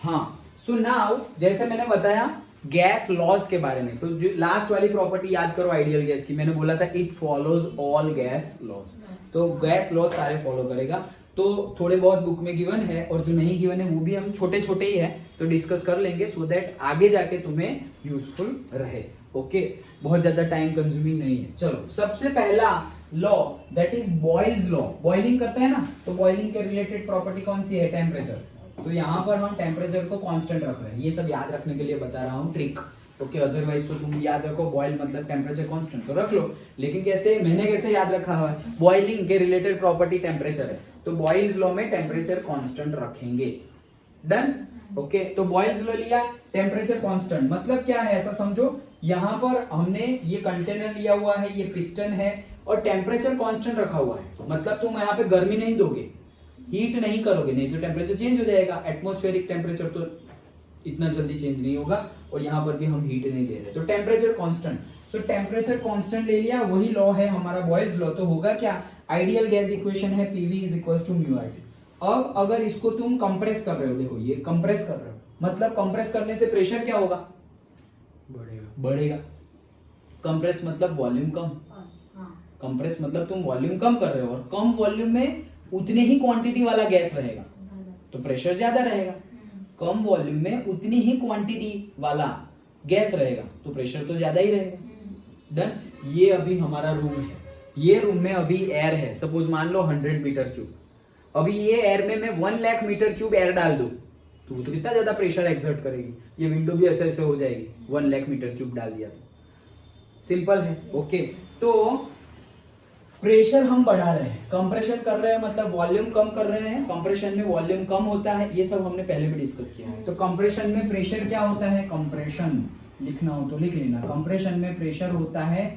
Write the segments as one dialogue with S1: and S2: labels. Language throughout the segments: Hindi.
S1: हाँ, सो नाउ जैसे मैंने बताया गैस लॉज के बारे में, तो जो लास्ट वाली प्रॉपर्टी याद करो आइडियल गैस की, मैंने बोला था it follows all gas laws. तो गैस लॉज सारे फॉलो करेगा। तो थोड़े बहुत बुक में गिवन है और जो नहीं गिवन है वो भी हम छोटे छोटे ही है तो डिस्कस कर लेंगे, सो दैट आगे जाके तुम्हें यूजफुल रहे। ओके, बहुत ज्यादा टाइम कंज्यूमिंग नहीं है। चलो, सबसे पहला law that is Boyle's law. Boiling करते हैं ना, तो बॉइलिंग के रिलेटेड प्रॉपर्टी कौन सी है? टेम्परेचर। तो यहाँ पर हम टेम्परेचर को कांस्टेंट रख रहे हैं, ये सब याद रखने के लिए बता रहा हूँ ट्रिक। ओके, अदरवाइज तो तुम याद रखो बॉयल मतलब टेम्परेचर कांस्टेंट, तो रख लो। लेकिन कैसे, मैंने कैसे याद रखा हुआ है? बॉइलिंग के रिलेटेड प्रॉपर्टी टेम्परेचर है, तो बॉयल्स लॉ में टेम्परेचर कांस्टेंट रखेंगे। डन। ओके, तो बॉयल्स लॉ लिया, टेम्परेचर कांस्टेंट मतलब क्या है ऐसा समझो। यहाँ पर हमने ये कंटेनर लिया हुआ है, ये पिस्टन है और टेम्परेचर कांस्टेंट रखा हुआ है, मतलब तुम यहाँ पे गर्मी नहीं दोगे, हीट नहीं करोगे, नहीं तो टेम्परेचर चेंज हो जाएगा। एटमॉस्फेरिक टेम्परेचर तो इतना जल्दी चेंज नहीं होगा और यहाँ पर भी हम हीट नहीं दे रहे, तो टेम्परेचर कांस्टेंट। सो टेम्परेचर कांस्टेंट ले लिया, वही लॉ है हमारा बॉयल्स लॉ। तो होगा क्या? आइडियल गैस इक्वेशन है PV is equal to mu R T. अब अगर इसको तुम कंप्रेस कर रहे हो, देखो ये कंप्रेस कर रहे हो, मतलब कंप्रेस करने से प्रेशर क्या होगा? बढ़ेगा। कंप्रेस मतलब वॉल्यूम कम, कंप्रेस मतलब तुम वॉल्यूम कम कर रहे हो और कम वॉल्यूम में उतने ही क्वांटिटी वाला गैस रहेगा तो प्रेशर ज्यादा रहेगा। कम वॉल्यूम में उतनी ही क्वांटिटी वाला गैस रहेगा तो प्रेशर तो ज्यादा ही रहेगा। डन। ये अभी हमारा रूम है, ये रूम में अभी एयर है, सपोज मान लो 100 मीटर क्यूब। अभी ये एयर में मैं 1 लाख मीटर क्यूब एयर डाल दूं तो वो तो कितना ज्यादा प्रेशर एक्सर्ट करेगी, ये विंडो भी ऐसे ऐसे हो जाएगी 1 लाख मीटर क्यूब डाल दिया तो। सिंपल है। ओके, तो प्रेशर हम बढ़ा रहे हैं, कंप्रेशन कर रहे हैं मतलब वॉल्यूम कम कर रहे हैं। कंप्रेशन में वॉल्यूम कम होता है, ये सब हमने पहले भी डिस्कस किया है। तो कंप्रेशन में प्रेशर क्या होता है? कंप्रेशन लिखना हो तो लिख लेना, कंप्रेशन में प्रेशर होता है,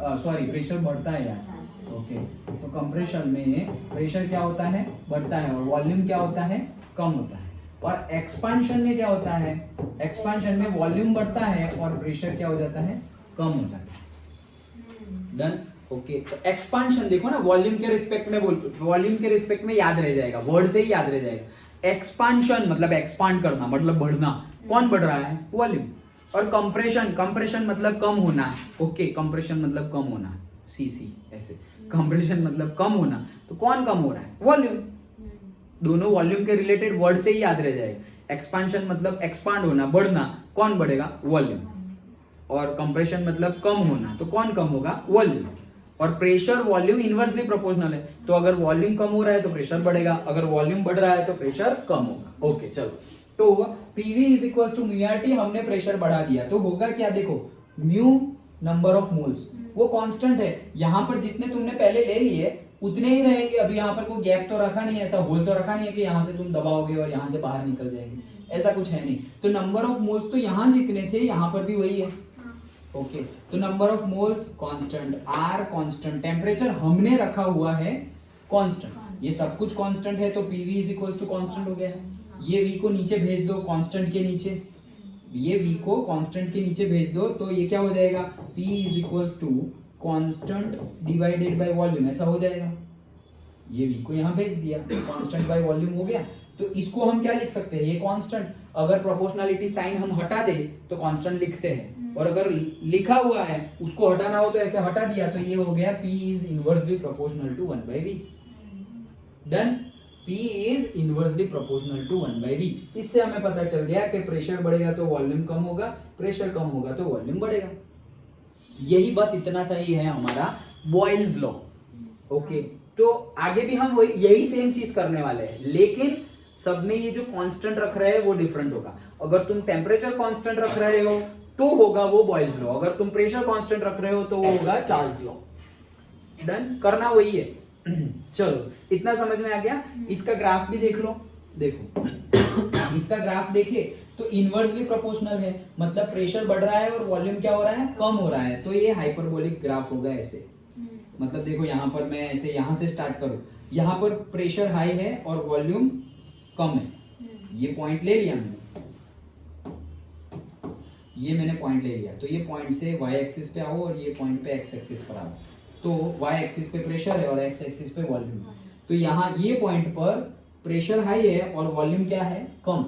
S1: सॉरी प्रेशर बढ़ता है यार। ओके, तो कंप्रेशन में प्रेशर क्या होता है? बढ़ता है और वॉल्यूम क्या होता है? कम होता है। और एक्सपांशन में क्या होता है? एक्सपांशन में वॉल्यूम बढ़ता है और प्रेशर क्या हो जाता है? कम हो जाता है। डन। ओके, तो एक्सपांशन देखो ना, वॉल्यूम के रिस्पेक्ट में वॉल्यूम के रिस्पेक्ट में याद रह जाएगा, वर्ड से ही याद रह जाएगा। एक्सपांशन मतलब एक्सपांड करना, मतलब बढ़ना। कौन बढ़ रहा है? वॉल्यूम। और कंप्रेशन, कंप्रेशन मतलब कम होना। ओके, कंप्रेशन मतलब कम होना, सीसी ऐसे। कंप्रेशन मतलब कम होना, तो कौन कम हो रहा है? वॉल्यूम। दोनों वॉल्यूम के रिलेटेड वर्ड से ही याद रह जाएगा। एक्सपांशन मतलब एक्सपांड होना, बढ़ना, कौन बढ़ेगा? वॉल्यूम। और कंप्रेशन मतलब कम होना, तो कौन कम होगा? वॉल्यूम। और प्रेशर वॉल्यूम इनवर्सली प्रोपोर्शनल है, तो अगर वॉल्यूम कम हो रहा है तो प्रेशर बढ़ेगा, अगर वॉल्यूम बढ़ रहा है तो प्रेशर कम होगा। ओके, चलो, तो PV is equal to mu R T, हमने प्रेशर बढ़ा दिया तो होगा क्या? देखो, म्यू नंबर ऑफ मोल्स वो कांस्टेंट है, यहाँ पर जितने तुमने पहले ले लिए उतने ही रहेंगे। अभी यहाँ पर कोई गैप तो रखा नहीं है, ऐसा होल तो रखा नहीं है कि यहाँ से तुम दबाओगे और यहाँ से बाहर निकल जाएंगे, ऐसा कुछ है नहीं। तो नंबर ऑफ मोल्स तो यहाँ जितने थे यहाँ पर भी वही है। ओके, तो number of moles constant, R constant, temperature हमने रखा हुआ है कांस्टेंट, ये सब कुछ कांस्टेंट है तो PV is equal to constant हो गया है। ये वी को नीचे भेज दो कांस्टेंट के नीचे, ये वी को कांस्टेंट के नीचे भेज दो तो ये क्या हो जाएगा? P is equal to constant divided by volume, ऐसा हो जाएगा। ये वी को यहाँ भेज दिया, कांस्टेंट बाय वॉल्यूम हो गया। तो इसको हम क्या लिख सकते हैं? ये कांस्टेंट, अगर प्रोपोर्शनलिटी साइन हम हटा दे तो कांस्टेंट लिखते हैं, और अगर लिखा हुआ है उसको हटाना हो तो ऐसे हटा दिया, तो ये हो गया P is inversely proportional to 1/V। Done. P is inversely proportional to 1/V। इससे हमें पता चल गया कि प्रेशर बढ़ेगा तो वॉल्यूम कम होगा, प्रेशर कम होगा तो वॉल्यूम बढ़ेगा। यही बस इतना सा ही है हमारा बॉयल्स लॉ। ओके, तो आगे भी हम यही सेम चीज करने वाले हैं, लेकिन सब में ये जो कांस्टेंट रख रहे हैं वो डिफरेंट होगा। अगर तुम टेम्परेचर कांस्टेंट रख रहे हो तो होगा वो बॉयल्स लॉ, अगर तुम प्रेशर कांस्टेंट रख रहे हो तो वो होगा चार्ल्स लॉ। डन, करना वही है। चलो, इतना समझ में आ गया। इसका ग्राफ भी देख लो, देखो इसका ग्राफ देखे तो इनवर्सली प्रोपोर्शनल है, मतलब प्रेशर बढ़ रहा है और वॉल्यूम क्या हो रहा है? कम हो रहा है, तो ये हाइपरबोलिक ग्राफ होगा ऐसे। मतलब देखो यहाँ पर मैं ऐसे यहाँ से स्टार्ट करूं, यहाँ पर प्रेशर हाई है और वॉल्यूम कम है, ये पॉइंट ले लिया मैंने, ये मैंने पॉइंट ले लिया, तो ये पॉइंट से y एक्सिस पे आओ और ये पॉइंट पे x एक्सिस पर आओ। तो y एक्सिस पे प्रेशर है और x एक्सिस पे वॉल्यूम। तो यहाँ ये पॉइंट पर प्रेशर हाई है और वॉल्यूम क्या है? कम।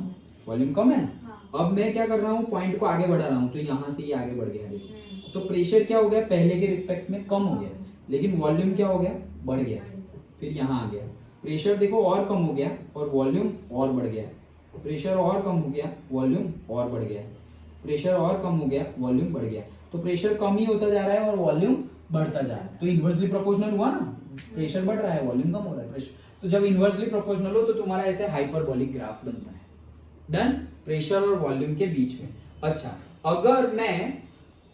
S1: वॉल्यूम कम है ना।
S2: हाँ।
S1: अब मैं क्या कर रहा हूँ, पॉइंट को आगे बढ़ा रहा हूँ, तो यहाँ से ये आगे बढ़ गया, देखो तो प्रेशर क्या हो गया, पहले के रिस्पेक्ट में कम हो गया, लेकिन वॉल्यूम क्या हो गया, बढ़ गया। फिर यहाँ आ गया, प्रेशर देखो और कम हो गया और वॉल्यूम और बढ़ गया, प्रेशर और कम हो गया, वॉल्यूम और बढ़ गया, प्रेशर और कम हो गया, वॉल्यूम बढ़ गया। तो प्रेशर कम ही होता जा रहा है और वॉल्यूम बढ़ता जा रहा है, तो इन्वर्सली प्रोपोर्शनल हुआ ना, प्रेशर बढ़ रहा है, वॉल्यूम कम हो रहा है। प्रेशर तो जब इन्वर्सली प्रोपोर्शनल हो तो तुम्हारा ऐसे हाइपरबोलिक ग्राफ बनता है। डन, प्रेशर और वॉल्यूम के बीच में। अच्छा, अगर मैं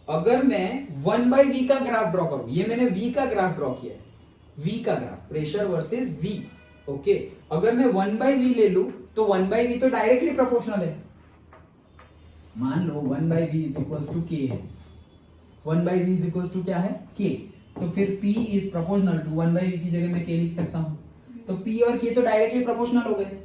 S1: 1/v का ग्राफ ड्रॉ करूं, ये मैंने v का ग्राफ ड्रॉ किया है, v का graph, pressure versus v। Okay, अगर मैं 1/v ले लूं तो 1/v तो डायरेक्टली प्रोपोर्शनल है। मान लो 1/v is equals to k है, 1/v इज इक्वल्स टू क्या है, k। तो फिर p is proportional to 1/v की जगह मैं k लिख सकता हूं। तो p और k तो डायरेक्टली प्रोपोर्शनल हो गए।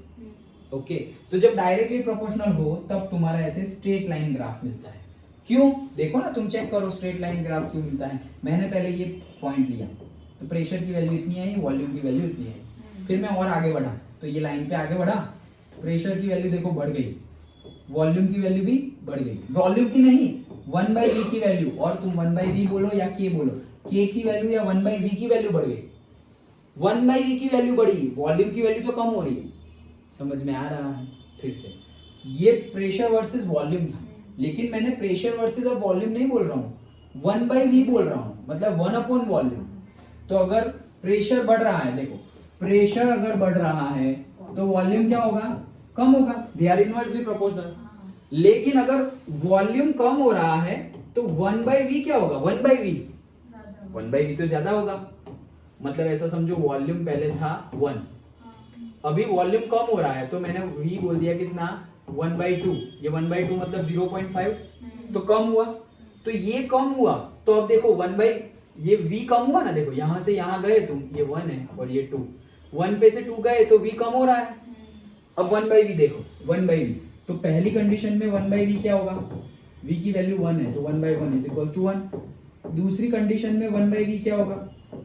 S1: ओके, तो जब डायरेक्टली प्रोपोर्शनल हो तब तुम्हारा ऐसे स्ट्रेट लाइन ग्राफ मिलता है। क्यों, देखो ना, तुम चेक करो स्ट्रेट लाइन ग्राफ क्यों मिलता है। मैंने पहले ये पॉइंट लिया, तो प्रेशर की वैल्यू इतनी आई, वॉल्यूम की वैल्यू इतनी आई। फिर मैं और आगे बढ़ा, तो ये लाइन पे आगे बढ़ा, प्रेशर की वैल्यू देखो बढ़ गई, वॉल्यूम की वैल्यू भी बढ़ गई, वॉल्यूम की नहीं 1/v की वैल्यू, और तुम 1/v बोलो या k बोलो, k की वैल्यू या 1/v की वैल्यू बढ़ गई, 1/v की वैल्यू बढ़ी, वॉल्यूम की वैल्यू तो कम हो रही है। समझ में आ रहा है? फिर से, ये प्रेशर वर्सेस वॉल्यूम था, लेकिन मैंने प्रेशर वर्सेस और वॉल्यूम नहीं बोल रहा हूँ, 1/v बोल रहा हूँ, मतलब 1/वॉल्यूम। तो अगर प्रेशर बढ़ रहा है, देखो प्रेशर अगर बढ़ रहा है तो वॉल्यूम क्या होगा, कम होगा, दे आर इनवर्सली प्रोपोर्शनल। लेकिन अगर वॉल्यूम कम हो रहा है तो 1/v क्या होगा, 1/v तो ज्यादा होगा। मतलब ऐसा समझो, वॉल्यूम पहले था 1, अभी वॉल्यूम कम हो रहा है, तो मैंने v बोल दिया कितना, 1/2। ये 1/2 मतलब 0.5, तो कम हुआ, तो ये कम हुआ। तो अब देखो ये v कम हुआ ना, देखो यहां से यहां गए तुम, ये 1 है और ये 2, 1 पे से 2 गए तो v कम हो रहा है। अब 1/v देखो, 1/v, तो पहली कंडीशन में 1/v क्या होगा, v की वैल्यू 1 है तो 1/1 इज इक्वल टू 1। दूसरी कंडीशन में 1/v क्या होगा,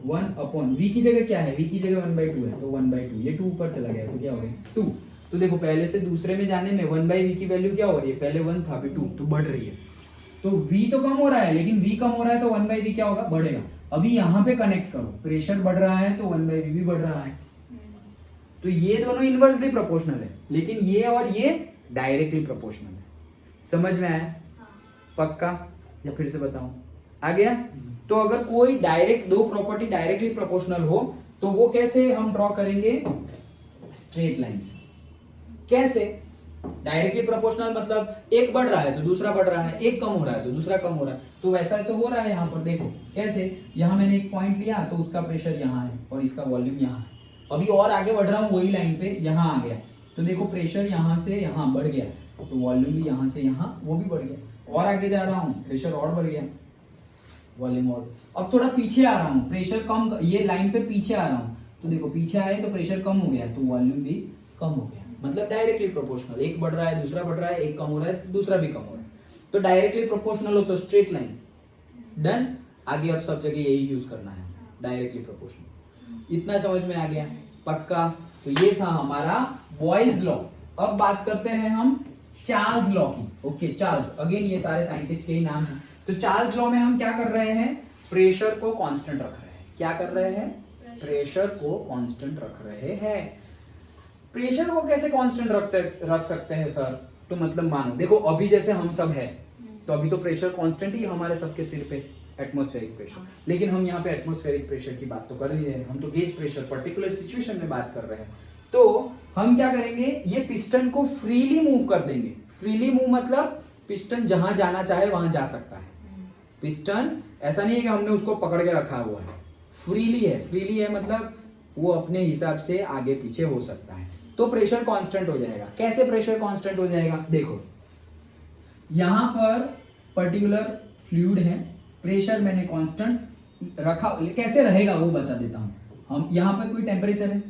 S1: 1/v की जगह क्या है, v की जगह 1/2 है तो 1/2, ये 2 ऊपर चला गया तो क्या हो गया 2। तो देखो पहले से दूसरे में जाने में 1/v की वैल्यू क्या हो रही है, पहले 1 था अभी 2, तो बढ़ रही है। तो v तो कम हो रहा है, लेकिन v कम हो रहा है तो 1/v क्या होगा, बढ़ेगा। अभी यहाँ पे कनेक्ट करो, प्रेशर बढ़ रहा है तो 1/v भी बढ़ रहा है। तो ये दोनों इनवर्सली प्रोपोर्शनल है, लेकिन ये और ये डायरेक्टली प्रोपोर्शनल है। समझ में आया? पक्का? या फिर से बताऊं? आ गया? तो अगर कोई डायरेक्ट, दो प्रॉपर्टी डायरेक्टली प्रोपोर्शनल हो तो वो कैसे हम ड्रॉ करेंगे, स्ट्रेट लाइन से। कैसे? डायरेक्टली प्रोपोर्शनल मतलब एक बढ़ रहा है तो दूसरा बढ़ रहा है, एक कम हो रहा है तो दूसरा कम हो रहा है, तो वैसा तो हो रहा है यहाँ पर। देखो कैसे, यहाँ मैंने एक पॉइंट लिया तो उसका प्रेशर यहाँ है और इसका वॉल्यूम यहाँ है, अभी और आगे बढ़ रहा हूँ वही लाइन पे, यहाँ आ गया तो देखो प्रेशर यहाँ से यहाँ बढ़ गया, तो वॉल्यूम भी यहाँ से यहाँ वो भी बढ़ गया, और आगे जा रहा हूँ प्रेशर और बढ़ गया, वॉल्यूम और। अब थोड़ा पीछे आ रहा हूँ, प्रेशर कम, ये लाइन पे पीछे आ रहा हूँ, तो देखो पीछे आए तो प्रेशर कम हो गया तो वॉल्यूम भी कम हो गया। मतलब डायरेक्टली प्रोपोर्शनल, एक बढ़ रहा है दूसरा बढ़ रहा है, एक कम हो रहा है दूसरा भी कम हो रहा है, तो डायरेक्टली प्रोपोर्शनल हो तो स्ट्रेट लाइन। डन। आगे अब सब जगह यही यूज करना है, डायरेक्टली प्रोपोर्शनल। इतना समझ में आ गया? पक्का? तो ये था हमारा बॉयल्स लॉ। अब बात करते हैं हम चार्ल्स लॉ की। ओके, चार्ल्स, अगेन ये सारे साइंटिस्ट के ही नाम हैं। तो चार्ल्स लॉ में हम क्या कर रहे हैं, प्रेशर को कांस्टेंट रख रहे हैं। क्या कर रहे हैं, प्रेशर को कांस्टेंट रख रहे हैं। प्रेशर को कैसे कांस्टेंट रख सकते हैं सर? तो मतलब मानो देखो अभी जैसे हम सब है तो अभी तो प्रेशर कांस्टेंट ही हमारे सबके सिर पे, एटमॉस्फेरिक प्रेशर। लेकिन हम यहाँ पे एटमॉस्फेरिक प्रेशर की बात तो कर रही है, हम तो गेज प्रेशर पर्टिकुलर सिचुएशन में बात कर रहे हैं। तो हम क्या करेंगे, ये पिस्टन को फ्रीली मूव कर देंगे। फ्रीली मूव मतलब पिस्टन जहां जाना चाहे वहां जा सकता है। पिस्टन ऐसा नहीं है कि हमने उसको पकड़ के रखा हुआ है, फ्रीली है। फ्रीली है मतलब वो अपने हिसाब से आगे पीछे हो सकता है, तो प्रेशर कांस्टेंट हो जाएगा। कैसे प्रेशर कांस्टेंट हो जाएगा, देखो यहां पर पर्टिकुलर फ्लूइड है, प्रेशर मैंने कांस्टेंट रखा, कैसे रहेगा वो बता देता हूं। हम यहाँ पर कोई टेम्परेचर है,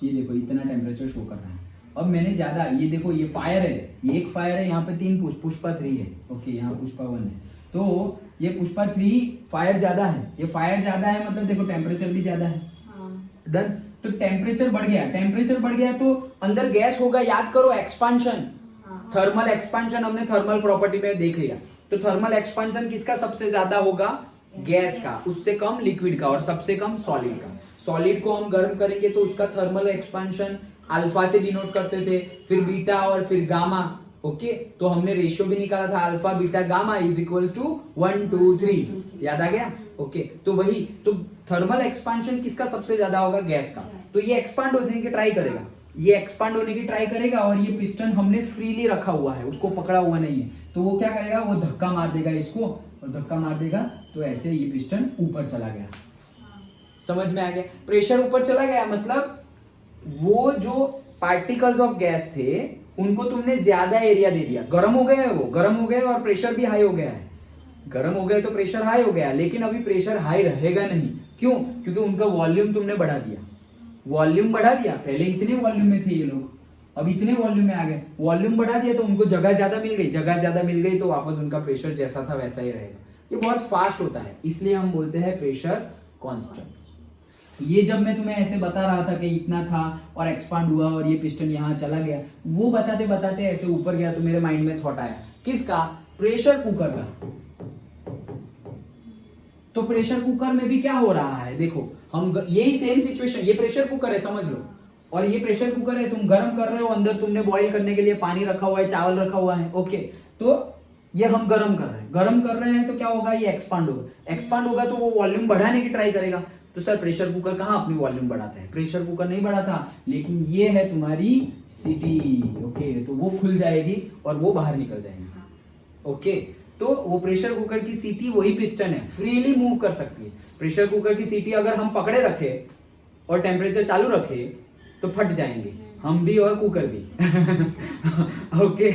S1: ये देखो इतना टेम्परेचर शो कर रहा है। अब मैंने ज्यादा, ये देखो ये फायर है, ये एक फायर है, यहाँ पे 3 पुष्पा 3 है। ओके, यहाँ पुष्पा 1 है, तो ये पुष्पा 3 फायर ज्यादा है, ये फायर ज्यादा है मतलब देखो टेम्परेचर भी ज्यादा है। डन। तो टेम्परेचर बढ़ गया, टेम्परेचर बढ़ गया तो अंदर गैस होगा, याद करो एक्सपांशन। थर्मल एक्सपांशन हमने थर्मल प्रॉपर्टी में देख लिया, तो थर्मल एक्सपांशन किसका सबसे ज्यादा होगा? गैस का, उससे कम लिक्विड का और सबसे कम सॉलिड का। सॉलिड को हम गर्म करेंगे तो उसका थर्मल एक्सपांशन अल्फा से डिनोट करते थे, फिर बीटा और फिर गामा। ओके, तो हमने रेशियो भी निकाला था, alpha beta gamma is equals to 1 2 3। याद आ गया? ओके, तो वही तो थर्मल एक्सपांशन किसका सबसे ज्यादा होगा? गैस का। तो ये एक्सपांड होने की ट्राई करेगा, ये एक्सपांड होने की ट्राई करेगा, और ये पिस्टन हमने फ्रीली रखा हुआ है, उसको पकड़ा हुआ नहीं है, तो वो क्या करेगा? वो धक्का मार देगा इसको, और धक्का मार देगा तो ऐसे ये पिस्टन ऊपर चला गया। समझ में आ गया? प्रेशर ऊपर चला गया मतलब वो जो पार्टिकल्स ऑफ गैस थे उनको तुमने ज्यादा एरिया दे दिया, गर्म हो गए, वो गर्म हो गए और प्रेशर भी हाई हो गया है। गर्म हो गए तो प्रेशर हाई हो गया, लेकिन अभी प्रेशर हाई रहेगा नहीं। क्यों? क्योंकि उनका वॉल्यूम तुमने बढ़ा दिया, वॉल्यूम बढ़ा दिया। पहले इतने वॉल्यूम में थे ये लोग, अब इतने वॉल्यूम में आ गए, वॉल्यूम बढ़ा दिया तो उनको जगह ज्यादा मिल गई, जगह ज्यादा मिल गई तो वापस उनका प्रेशर जैसा था वैसा ही रहेगा। ये बहुत फास्ट होता है, इसलिए हम बोलते हैं प्रेशर कांस्टेंट। ये जब मैं तुम्हें ऐसे बता रहा था कि इतना था और एक्सपांड हुआ और ये पिस्टन यहाँ चला गया, वो बताते बताते ऐसे ऊपर गया तो मेरे माइंड में थॉट आया, किसका? प्रेशर कुकर का। तो प्रेशर कुकर में भी क्या हो रहा है? देखो, हम यही सेम सिचुएशन, ये प्रेशर कुकर है समझ लो, और ये प्रेशर कुकर है, तुम गर्म कर रहे हो, अंदर तुमने बॉईल करने के लिए पानी रखा हुआ है, चावल रखा हुआ है। ओके, तो ये हम गर्म कर रहे हैं, गर्म कर रहे हैं तो क्या होगा? ये एक्सपांड होगा, एक्सपांड होगा तो वो वॉल्यूम बढ़ाने की ट्राई करेगा। तो सर प्रेशर कुकर कहाँ अपनी वॉल्यूम बढ़ाता है? प्रेशर कुकर नहीं बढ़ाता, लेकिन ये है तुम्हारी सीटी। ओके, तो वो खुल जाएगी और वो बाहर निकल जाएगी। ओके, तो वो प्रेशर कुकर की सीटी वही पिस्टन है, फ्रीली मूव कर सकती है। प्रेशर कुकर की सीटी अगर हम पकड़े रखे और टेम्परेचर चालू रखे तो फट जाएंगे, हम भी और कुकर भी। ओके,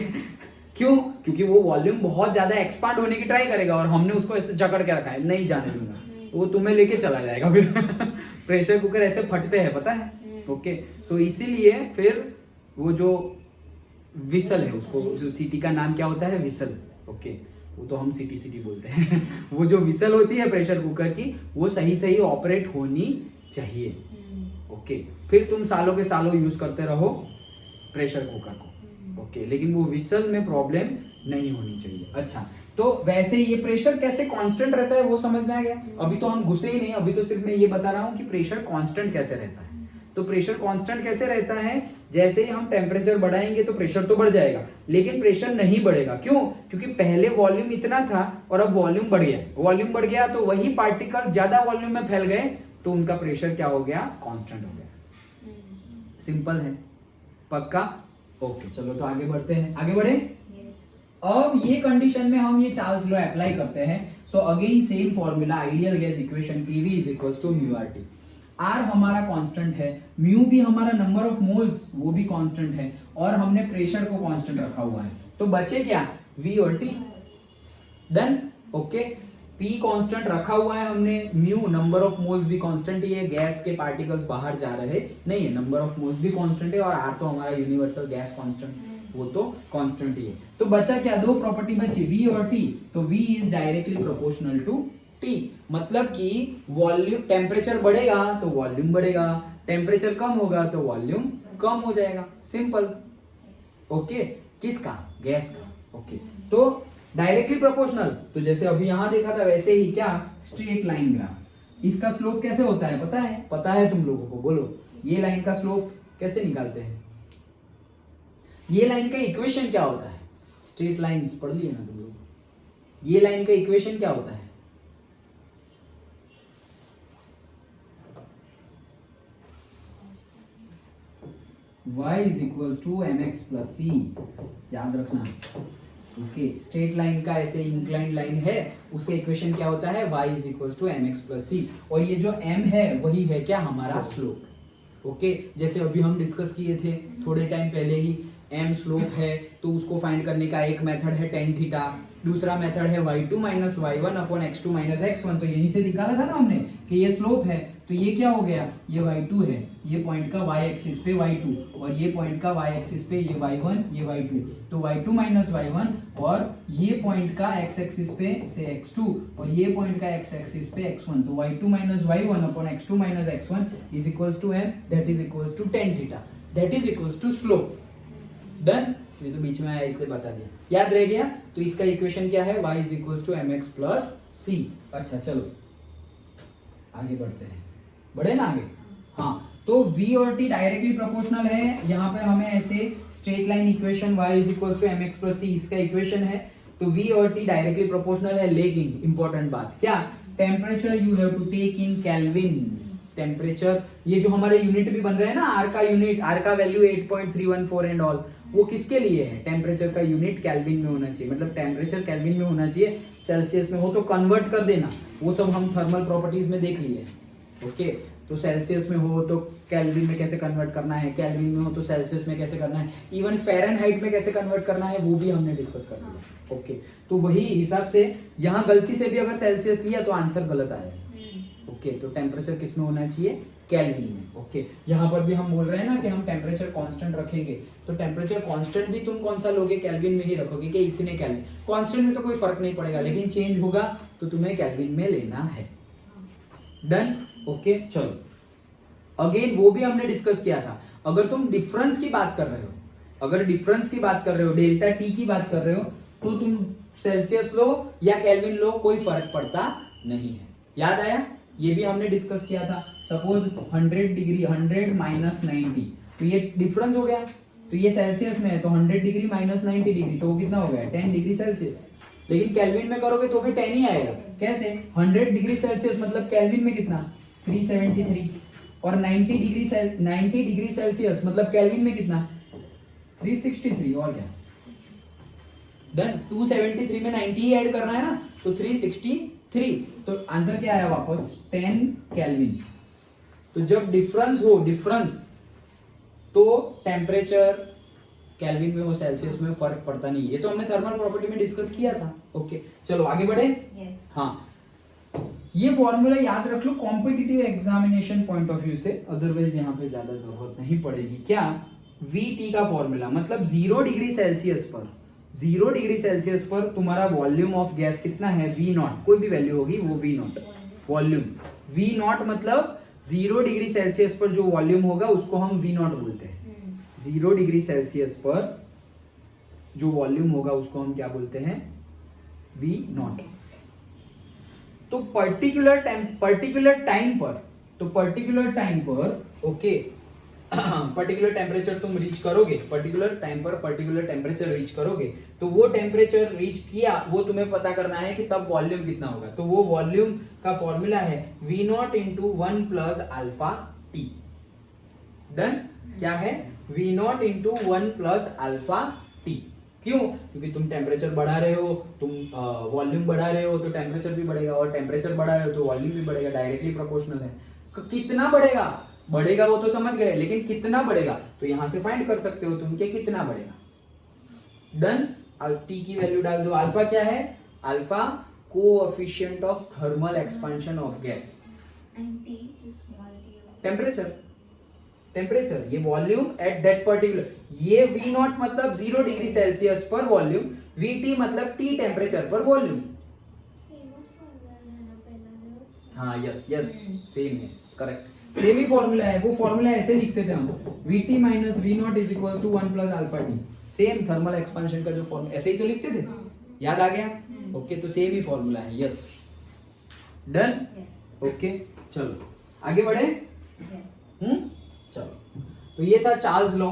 S1: क्यों? क्योंकि वो वॉल्यूम बहुत ज्यादा एक्सपांड होने की ट्राई करेगा और हमने उसको ऐसे जकड़ के रखा है, नहीं जाने दूंगा, वो तुम्हें लेके चला जाएगा फिर। प्रेशर कुकर ऐसे फटते हैं, पता है? ओके, सो इसीलिए फिर वो जो विसल है, उसको जो सीटी का नाम क्या होता है? विसल। ओके, वो तो हम सीटी सीटी बोलते हैं। वो जो विसल होती है प्रेशर कुकर की, वो सही सही ऑपरेट होनी चाहिए। ओके, फिर तुम सालों के सालों यूज करते रहो प्रेशर कुकर को। ओके, लेकिन वो विसल में प्रॉब्लम नहीं होनी चाहिए। अच्छा, तो वैसे ये प्रेशर कैसे कांस्टेंट रहता है वो समझ में आ गया? अभी तो हम घुसे ही नहीं, अभी तो सिर्फ मैं ये बता रहा हूँ कि प्रेशर कांस्टेंट कैसे रहता है। तो प्रेशर कांस्टेंट कैसे रहता है? जैसे ही हम टेम्परेचर बढ़ाएंगे तो प्रेशर तो बढ़ जाएगा, लेकिन प्रेशर नहीं बढ़ेगा। क्यों? क्योंकि पहले वॉल्यूम इतना था और अब वॉल्यूम बढ़ गया। वॉल्यूम बढ़ गया तो वही पार्टिकल ज्यादा वॉल्यूम में फैल गए, तो उनका प्रेशर क्या हो गया? कांस्टेंट हो गया। सिंपल है, पक्का? ओके, चलो तो आगे बढ़ते हैं, आगे बढ़े। अब ये कंडीशन में हम ये चार्ल्स लॉ अप्लाई करते हैं। So again same formula, ideal gas equation, PV is equals to mu R T. R हमारा कांस्टेंट है, म्यू भी हमारा नंबर ऑफ मोल्स वो भी कांस्टेंट है, और हमने प्रेशर को कांस्टेंट रखा हुआ है, तो बचे क्या? V और T। Done. Okay, P constant रखा हुआ है हमने, म्यू नंबर ऑफ मोल्स भी कांस्टेंट ही है, गैस के पार्टिकल्स बाहर जा रहे नहीं है, नंबर ऑफ मोल्स भी कांस्टेंट है, और R तो हमारा यूनिवर्सल गैस कांस्टेंट, वो तो कांस्टेंट ही है। तो बचा क्या? दो प्रॉपर्टी बची, V और T। तो V is directly proportional to T, मतलब कि वॉल्यूम, टेम्परेचर बढ़ेगा तो वॉल्यूम बढ़ेगा, टेम्परेचर कम होगा तो वॉल्यूम कम हो जाएगा। सिंपल। ओके, किसका? गैस का। ओके, तो डायरेक्टली प्रोपोर्शनल, तो जैसे अभी यहां देखा था वैसे ही क्या? Straight line graph. इसका स्लोप कैसे होता है पता है? पता है तुम लोगों को? बोलो, ये लाइन का स्लोप कैसे निकालते हैं? ये लाइन का इक्वेशन क्या होता है? स्ट्रेट लाइंस पढ़ लिए ना तुम लोग? ये लाइन का इक्वेशन क्या होता है? y is equals to mx plus C, याद रखना। ओके, स्ट्रेट लाइन का ऐसे इंक्लाइंड लाइन है, उसका इक्वेशन क्या होता है? y is equals to mx plus C, और ये जो m है वही है क्या? हमारा स्लोप। ओके, जैसे अभी हम डिस्कस किए थे थोड़े टाइम पहले ही, m स्लोप है तो उसको फाइंड करने का एक मेथड है tan थीटा, दूसरा मेथड है y2 minus y1 upon x2 minus x1। तो यहीं से निकाला था ना हमने कि ये स्लोप है, तो ये क्या हो गया? ये y2 है, ये पॉइंट का y एक्सिस पे y2, और ये पॉइंट का y एक्सिस पे ये y1 ये y2, तो y2 माइनस y1, और ये पॉइंट का x एक्सिस पे से x2, और ये पॉइंट का x एक्सिस पे x1, तो y2 minus y1 upon x2 minus x1 is equals to m, that is equals to tan theta, that is equals to slope. Done. ये तो बीच में आया इसलिए बता दिया, याद रह गया। तो इसका इक्वेशन क्या है, y is equal to mx plus c। अच्छा चलो आगे बढ़ते हैं, बढ़े ना आगे। हाँ तो v और t डायरेक्टली प्रोपोर्शनल है, यहाँ पे हमें ऐसे straight line equation y is equal to mx plus c इसका इक्वेशन है। तो v और t डायरेक्टली प्रोपोर्शनल है, लेकिन इंपॉर्टेंट बात क्या, temperature you have to take in Kelvin. Temperature, ये जो हमारे यूनिट भी बन रहे हैं ना, आर का यूनिट, आर का वैल्यू 8.314 एंड ऑल, वो किसके लिए है, टेम्परेचर का यूनिट केल्विन में होना चाहिए, मतलब टेम्परेचर केल्विन में होना चाहिए, सेल्सियस में हो तो कन्वर्ट कर देना, वो सब हम थर्मल प्रॉपर्टीज में देख लिए। ओके तो सेल्सियस में हो तो केल्विन में कैसे कन्वर्ट करना है, केल्विन में हो तो सेल्सियस में कैसे करना है, इवन फ़ारेनहाइट में कैसे कन्वर्ट करना है वो भी हमने डिस्कस कर लिया। ओके तो वही हिसाब से यहाँ गलती से भी अगर सेल्सियस लिया तो आंसर गलत आएगा। ओके तो टेम्परेचर किस में होना चाहिए, केल्विन में। ओके यहाँ पर भी हम बोल रहे हैं ना कि हम टेम्परेचर कांस्टेंट रखेंगे, तो टेम्परेचर कांस्टेंट भी तुम कौन सा लोगे, केल्विन में ही रखोगे कि इतने केल्विन। कांस्टेंट में तो कोई फर्क नहीं पड़ेगा, लेकिन चेंज होगा तो तुम्हें केल्विन में लेना है। डन। ओके चलो अगेन वो भी हमने डिस्कस किया था, अगर तुम डिफरेंस की बात कर रहे हो, अगर डिफरेंस की बात कर रहे हो, डेल्टा टी की बात कर रहे हो, तो तुम सेल्सियस लो या केल्विन लो, कोई फर्क पड़ता नहीं है। याद आया, ये भी हमने डिस्कस किया था। सपोज 100 डिग्री, 100 माइनस 90, तो ये डिफरेंस हो गया, तो ये सेल्सियस में है तो 100 डिग्री माइनस 90 डिग्री, तो वो कितना हो गया, 10 डिग्री सेल्सियस। लेकिन केल्विन में करोगे तो भी 10 ही आएगा। कैसे, 100 डिग्री सेल्सियस मतलब केल्विन में कितना, 373, और 90 डिग्री सेल्सियस मतलब केल्विन में कितना, 363, और क्या। डन। 273 में 90 ही ऐड करना है ना, तो 363, तो आंसर क्या आया वापस 10 केल्विन। तो जब डिफरेंस हो, डिफरेंस, तो टेम्परेचर केल्विन में हो सेल्सियस में फर्क पड़ता नहीं। ये तो हमने थर्मल प्रॉपर्टी में डिस्कस किया था। ओके चलो आगे बढ़े। हाँ ये फॉर्मूला याद रख लो competitive examination point of view से, अदरवाइज यहाँ पे ज्यादा जरूरत नहीं पड़ेगी। क्या, VT का फॉर्मूला मतलब 0 डिग्री सेल्सियस पर, 0 डिग्री सेल्सियस पर तुम्हारा वॉल्यूम ऑफ गैस कितना है, V0, कोई भी वैल्यू होगी वो V0 वॉल्यूम। V0 मतलब 0 डिग्री सेल्सियस पर जो वॉल्यूम होगा उसको हम V0 बोलते हैं। 0 डिग्री सेल्सियस पर जो वॉल्यूम होगा उसको हम क्या बोलते हैं, V0। तो पर्टिकुलर टाइम पर ओके पर्टिकुलर टेम्परेचर तुम रीच करोगे, पर्टिकुलर टाइम पर पर्टिकुलर टेम्परेचर रीच करोगे, तो वो टेम्परेचर रीच किया वो तुम्हें पता करना है कि तब वॉल्यूम कितना होगा। तो वो वॉल्यूम का फॉर्मूला है V0 into 1 plus alpha T. Done. क्या है, V0 into 1 plus alpha T. क्यों, क्योंकि तुम टेम्परेचर बढ़ा रहे हो, तुम वॉल्यूम बढ़ा रहे हो तो टेम्परेचर भी बढ़ेगा, और टेम्परेचर बढ़ा रहे हो तो वॉल्यूम भी बढ़ेगा, डायरेक्टली प्रोपोर्शनल है। कितना बढ़ेगा वो तो समझ गए, लेकिन कितना बढ़ेगा तो यहां से फाइंड कर सकते हो तुम कि कितना बढ़ेगा। डन। टी की वैल्यू डाल दो। अल्फा क्या है, alpha coefficient of thermal expansion of gas, temperature, ये वॉल्यूम एट दैट पर्टिकुलर, ये V0 मतलब 0 डिग्री सेल्सियस पर वॉल्यूम, VT मतलब T टेम्परेचर पर वॉल्यूम। हाँ यस सेम है, करेक्ट, सेम ही फॉर्मूला है। वो फॉर्मूला ऐसे लिखते थे हम, VT minus V0 is equal to 1 plus alpha T. Same thermal expansion का जो फॉर्मूला ऐसे ही तो लिखते थे, याद आ गया। ओके तो सेम ही फॉर्मूला है। Yes done. ओके चलो आगे बढ़े। चलो तो ये था चार्ल्स लॉ।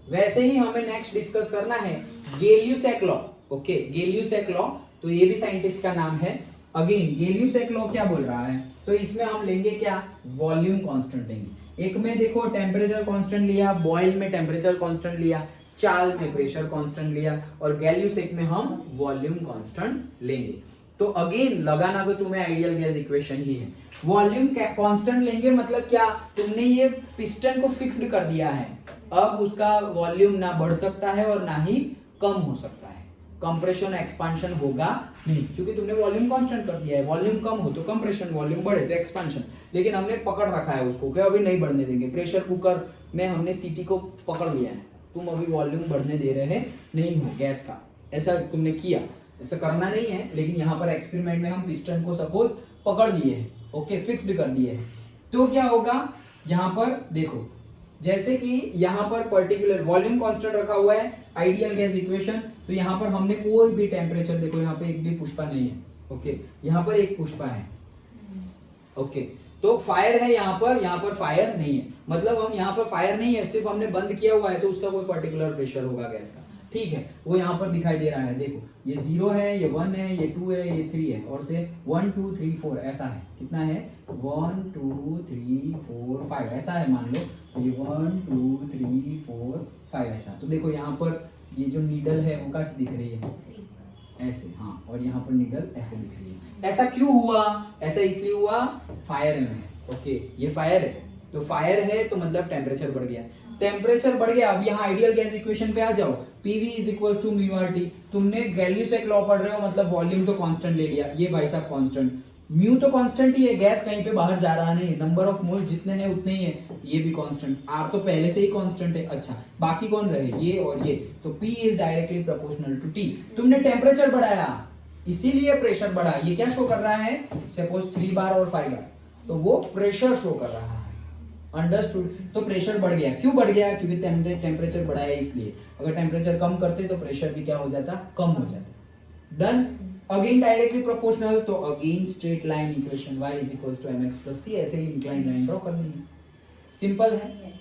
S1: वैसे ही हमें नेक्स्ट डिस्कस करना है गेलियस लॉ। ओके गेलियस लॉ, तो ये भी साइंटिस्ट का नाम है। अगेन गेलियस लॉ क्या बोल रहा है, तो इसमें हम लेंगे क्या, वॉल्यूम कांस्टेंट लेंगे। एक में देखो टेम्परेचर कांस्टेंट लिया, बॉयल में टेम्परेचर कांस्टेंट लिया, चार्ल्स में प्रेशर कांस्टेंट लिया, और गैलियस में हम वॉल्यूम कांस्टेंट लेंगे। तो अगेन लगाना तो तुम्हें आइडियल गैस इक्वेशन ही है। वॉल्यूम कांस्टेंट लेंगे मतलब क्या, तुमने ये पिस्टन को फिक्स्ड कर दिया है, अब उसका वॉल्यूम ना बढ़ सकता है और ना ही कम हो सकता है, कंप्रेशन एक्सपांशन होगा नहीं, क्योंकि तुमने वॉल्यूम कांस्टेंट कर दिया है। वॉल्यूम कम हो तो कंप्रेशन, वॉल्यूम बढ़े तो एक्सपांशन, लेकिन हमने पकड़ रखा है उसको कि अभी नहीं बढ़ने देंगे। प्रेशर कुकर में हमने सीटी को पकड़ लिया है, तुम अभी वॉल्यूम बढ़ने दे रहे नहीं हो गैस का, ऐसा तुमने किया। ऐसा करना नहीं है, लेकिन यहाँ पर एक्सपेरिमेंट में हम पिस्टन को सपोज पकड़ लिए हैं, ओके फिक्स्ड कर दिए हैं, तो क्या होगा, यहाँ पर देखो जैसे कि यहाँ पर पर्टिकुलर वॉल्यूम कांस्टेंट रखा हुआ है, आइडियल गैस इक्वेशन, तो यहाँ पर हमने कोई भी टेम्परेचर, देखो यहाँ पे एक भी पुष्पा नहीं है, ओके, यहाँ पर एक पुष्पा है, ओके, तो फायर है यहाँ पर फायर नहीं है, मतलब हम यहाँ पर फायर नहीं है, सिर्फ हमने बंद किया हुआ है, तो उसका कोई पर्टिकुलर प्रेशर होगा गैस का, ठीक है, वो यहाँ पर दिखाई दे रहा है, देखो ये 0 है, ये 1 है, ये 2 है, ये 3 है, और से 1 2 3 4 ऐसा है, कितना है 1 2 3 4 5 ऐसा है, मान लो ये 1 2 3 4 5 ऐसा, तो देखो यहाँ पर ये जो नीडल है वो कैसे दिख रही है, ऐसे, हाँ, और यहाँ पर नीडल ऐसे दिख रही है। ऐसा क्यों हुआ? ऐसा इसलिए हुआ, फायर है, ओके, ये फायर है, तो फायर है तो मतलब टेम्परेचर बढ़ गया, टेम्परेचर बढ़ गया। अब यहाँ आइडियल गैस इक्वेशन पे आ जाओ, PV is equal to mu R T, तुमने गैल्यूसेक लॉ पढ़ रहे हो, मतलब वॉल्यूम तो कांस्टेंट ले लिया, ये भाई साहब कांस्टेंट, म्यू तो कांस्टेंट ही है, गैस कहीं पे बाहर जा रहा नहीं, नंबर ऑफ मोल जितने हैं उतने ही है, ये भी कांस्टेंट, आर तो पहले से ही कांस्टेंट है, अच्छा बाकी कौन रहे, ये और ये, तो P is directly proportional to T, तुमने टेम्परेचर बढ़ाया इसीलिए प्रेशर बढ़ा, ये क्या शो कर रहा है, सपोज 3 बार और 5 बार, तो वो प्रेशर शो कर रहा है, अंडरस्टूड, तो प्रेशर बढ़ गया, क्यों बढ़ गया, क्योंकि टेम्परेचर बढ़ाया इसलिए, अगर टेम्परेचर कम करते तो प्रेशर भी क्या हो जाता, कम हो जाता, डन। अगेन डायरेक्टली प्रोपोर्शनल, तो again straight line equation y is equal to mx plus c, ऐसे ही इंक्लाइन लाइन ड्रॉ करनी है, सिंपल है।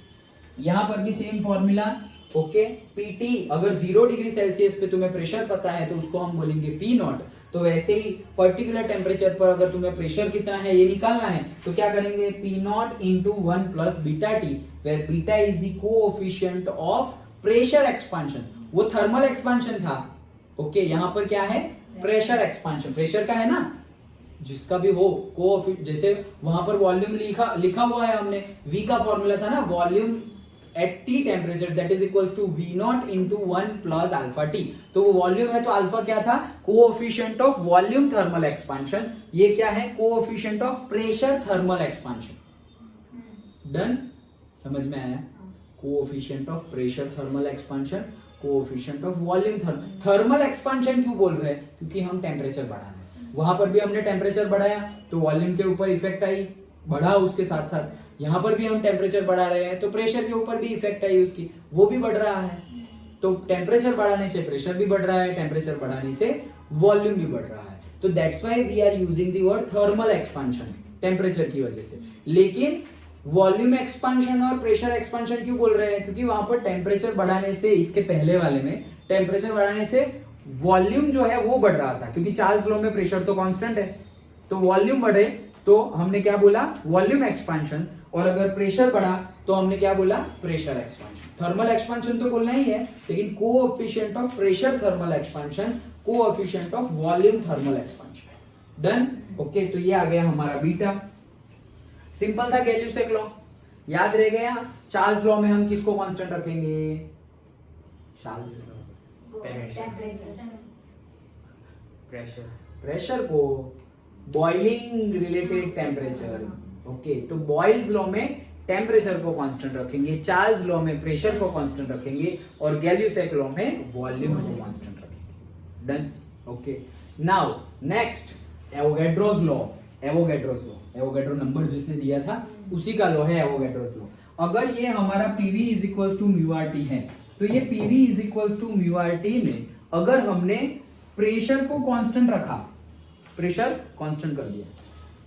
S1: यहाँ पर भी सेम फॉर्मूला, ओके, PT अगर 0 डिग्री सेल्सियस पे तुम्हें प्रेशर पता है तो उसको हम बोलेंगे P नॉट, तो वैसे ही पर्टिकुलर टेम्परेचर पर अगर तुम्हें प्रेशर कितना है ये निकालना है तो क्या करेंगे, P not into 1 plus beta T, where beta is the coefficient of pressure expansion, वो थर्मल एक्सपांशन था, ओके, यहाँ पर क्या है, प्रेशर एक्सपांशन, प्रेशर का है ना, जिसका भी हो कोएफिशिएंट, जैसे वहां पर वॉल्यूम लिखा हुआ है हमने, V का फॉर्मूला था ना, volume at T temperature that is equals to V not into 1 plus alpha T, तो वो वॉल्यूम है तो अल्फा क्या था, coefficient of volume thermal expansion, ये क्या है, coefficient of pressure thermal expansion, done, समझ में आया, coefficient of pressure thermal expansion, coefficient of volume thermal expansion क्यों बोल रहे हैं, क्योंकि हम टेम्परेचर बढ़ाना है, वहां पर भी हमने टेम्परेचर बढ़ाया तो वॉल्यूम के ऊपर इफेक्ट आई, बढ़ा, उसके साथ साथ यहाँ पर भी हम टेम्परेचर बढ़ा रहे हैं तो प्रेशर के ऊपर भी इफेक्ट आई उसकी, वो भी बढ़ रहा है, तो टेम्परेचर बढ़ाने से प्रेशर भी बढ़ रहा है, टेम्परेचर बढ़ाने से वॉल्यूम भी बढ़ रहा है, तो that's why we are using the word thermal expansion, temperature की वजह से। लेकिन वॉल्यूम एक्सपांशन और प्रेशर एक्सपांशन क्यों बोल रहे हैं, क्योंकि वहां पर टेम्परेचर बढ़ाने से, इसके पहले वाले में टेम्परेचर बढ़ाने से वॉल्यूम जो है वो बढ़ रहा था, क्योंकि चार्ल्स लॉ में प्रेशर तो कांस्टेंट है, तो वॉल्यूम बढ़े तो हमने क्या बोला, वॉल्यूम एक्सपांशन, और अगर प्रेशर बढ़ा तो हमने क्या बोला, प्रेशर एक्सपांशन। थर्मल एक्सपांशन तो बोलना ही है, लेकिन coefficient of pressure thermal expansion, coefficient of volume thermal expansion, done, okay, तो ये आ गया हमारा बीटा, सिंपल था, गैल्यूसेक लॉ याद रह गया। चार्ल्स लॉ में हम किसको कांस्टेंट रखेंगे, चार्ल्स प्रेशर, प्रेशर को बॉइलिंग रिलेटेड टेम्परेचर, ओके, तो बॉयल्स लॉ में टेम्परेचर को कांस्टेंट रखेंगे, चार्ल्स लॉ में प्रेशर को कांस्टेंट रखेंगे, और गैल्यूसेक लॉ में वॉल्यूम को कांस्टेंट रखेंगे, done, okay. Now next Avogadro's law, Avogadro number जिसने दिया था उसी का लॉ है एवोगैड्रोस लॉ। अगर ये हमारा PV is equals to mu R T है, तो ये PV is equals to mu R T में अगर हमने प्रेशर को कांस्टेंट रखा, प्रेशर कांस्टेंट कर दिया,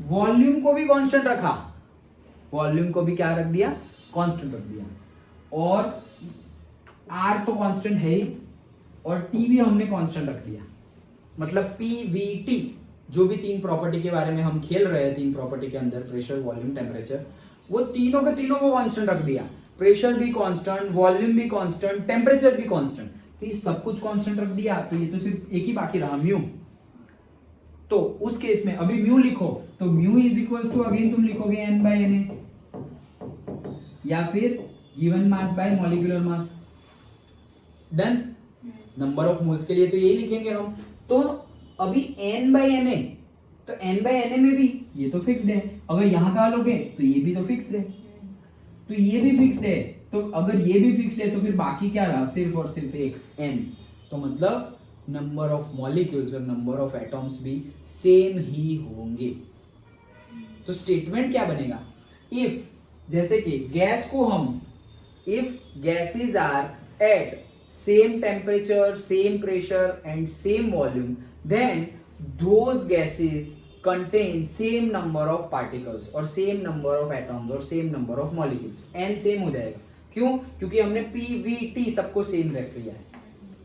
S1: वॉल्यूम को भी कांस्टेंट रखा, वॉल्यूम को भी क्या रख दिया, कांस्टेंट रख दिया, और R तो कांस्टेंट है ही, और T भी हमने कांस्टेंट रख दिया, मतलब PVT, जो भी 3 प्रॉपर्टी के बारे में हम खेल रहे हैं, 3 प्रॉपर्टी के अंदर प्रेशर, वॉल्यूम, टेम्परेचर, वो तीनों के तीनों को कांस्टेंट रख दिया, प्रेशर भी कांस्टेंट, वॉल्यूम भी कांस्टेंट, टेम्परेचर भी कांस्टेंट, तो ये सब कुछ कांस्टेंट रख दिया, तो ये तो सिर्फ एक ही बाकी रहा, म्यू। तो उस केस में अभी म्यू लिखो, तो mu is equals to again तुम लिखोगे n बाय Na, या फिर given mass by molecular mass, done, number of moles के लिए तो यही लिखेंगे हम। तो अभी n बाय Na, तो n बाय Na में भी ये तो फिक्स्ड है, अगर यहां का लोगे तो ये भी तो फिक्स्ड है, तो ये भी फिक्स्ड है, तो अगर ये भी फिक्स्ड है तो फिर बाकी क्या रहा, सिर्फ और सिर्फ एक n, तो मतलब नंबर ऑफ मॉलिक्यूल्स और नंबर ऑफ एटॉम्स भी सेम ही होंगे। तो स्टेटमेंट क्या बनेगा, इफ, जैसे कि गैस को हम if gases are at same temperature, same pressure and same volume, then those gases contain same number of particles और same number of atoms और same number of molecules, n same हो जाएगा। क्यों? क्योंकि हमने PVT सबको सेम रख लिया है।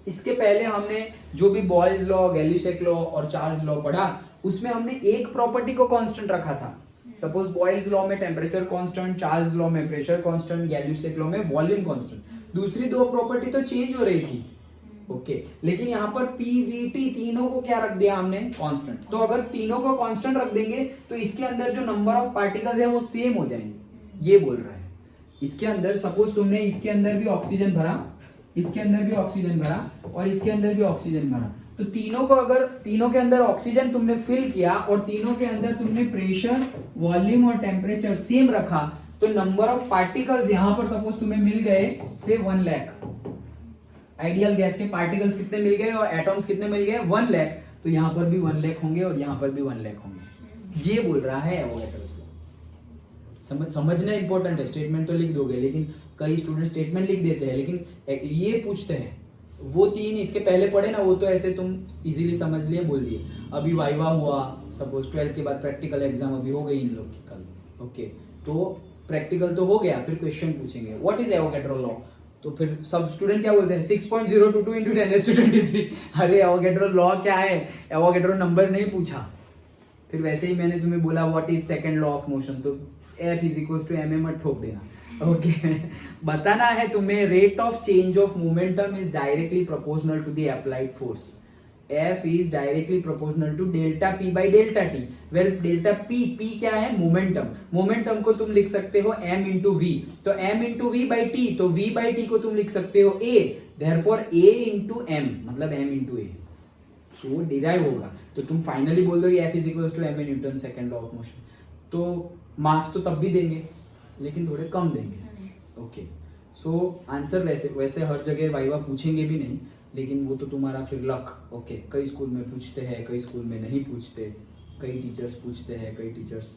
S1: इसके पहले हमने जो भी बॉयल्स लॉ, गैल्यूसेक लॉ और चार्ल्स लॉ पढ़ा, उसमें हमने एक प्रॉपर्टी को कांस्टेंट रखा था। सपोज बॉयल्स लॉ में टेम्परेचर कांस्टेंट, चार्ल्स लॉ में प्रेशर कांस्टेंट, गैल्यूसेक लॉ में वॉल्यूम कांस्टेंट। दूसरी दो प्रॉपर्टी तो चेंज हो रही थी, ओके लेकिन यहाँ पर PVT तीनों को क्या रख दिया हमने? कांस्टेंट। तो अगर तीनों को कांस्टेंट रख देंगे तो इसके अंदर जो नंबर ऑफ पार्टिकल्स है वो सेम हो जाएंगे, ये बोल रहा है। इसके अंदर सपोज तुमने इसके अंदर भी ऑक्सीजन भरा, इसके अंदर भी ऑक्सीजन भरा और इसके अंदर भी ऑक्सीजन भरा, तो तीनों को अगर तीनों के अंदर ऑक्सीजन तुमने फिल किया और तीनों के अंदर तुमने प्रेशर, वॉल्यूम और टेम्परेचर सेम रखा, तो नंबर ऑफ पार्टिकल्स यहाँ पर सपोज तुम्हें मिल गए से 1 लाख। आइडियल गैस के पार्टिकल्स कितने मिल गए और एटॉम्स कितने मिल गए? 1 लाख। तो यहाँ पर भी 1 लाख होंगे और यहाँ पर भी 1 लाख होंगे, ये बोल रहा है एवोगैड्रोस लॉ। समझना इंपॉर्टेंट है। स्टेटमेंट तो लिख दोगे, लेकिन कई स्टूडेंट स्टेटमेंट लिख देते हैं लेकिन ये पूछते हैं। वो 3 इसके पहले पढ़े ना, वो तो ऐसे तुम इजीली समझ लिए, बोल दिए। अभी वाइवा हुआ, सपोज 12th के बाद प्रैक्टिकल एग्जाम अभी हो गई इन लोग की कल, ओके तो प्रैक्टिकल तो हो गया, फिर क्वेश्चन पूछेंगे व्हाट इज एवोगैड्रो लॉ, तो फिर सब स्टूडेंट क्या बोलते हैं 6.022 into 10⁻23। अरे एवोगैड्रो लॉ क्या है? एवोगैड्रो नंबर नहीं पूछा। फिर वैसे ही मैंने तुम्हें बोला what is second law of motion, तो F = ma मत ठोक देना, ओके बताना है तुम्हें rate of change of momentum is directly proportional to the applied force. F is directly proportional to delta P by delta T, where delta P क्या है? मोमेंटम। मोमेंटम को तुम लिख सकते हो m into v, तो m into v by t, तो v by t को तुम लिख सकते हो a, therefore a into m मतलब m into a, so derive होगा। तो तुम फाइनली बोल दो F is equals to ma Newton second law of motion. तो मार्क्स तो तब भी देंगे लेकिन थोड़े कम देंगे, ओके सो आंसर वैसे हर जगह वाइवा पूछेंगे भी नहीं, लेकिन वो तो तुम्हारा फिर लक, ओके कई स्कूल में पूछते हैं, कई स्कूल में नहीं पूछते, कई टीचर्स पूछते हैं, कई टीचर्स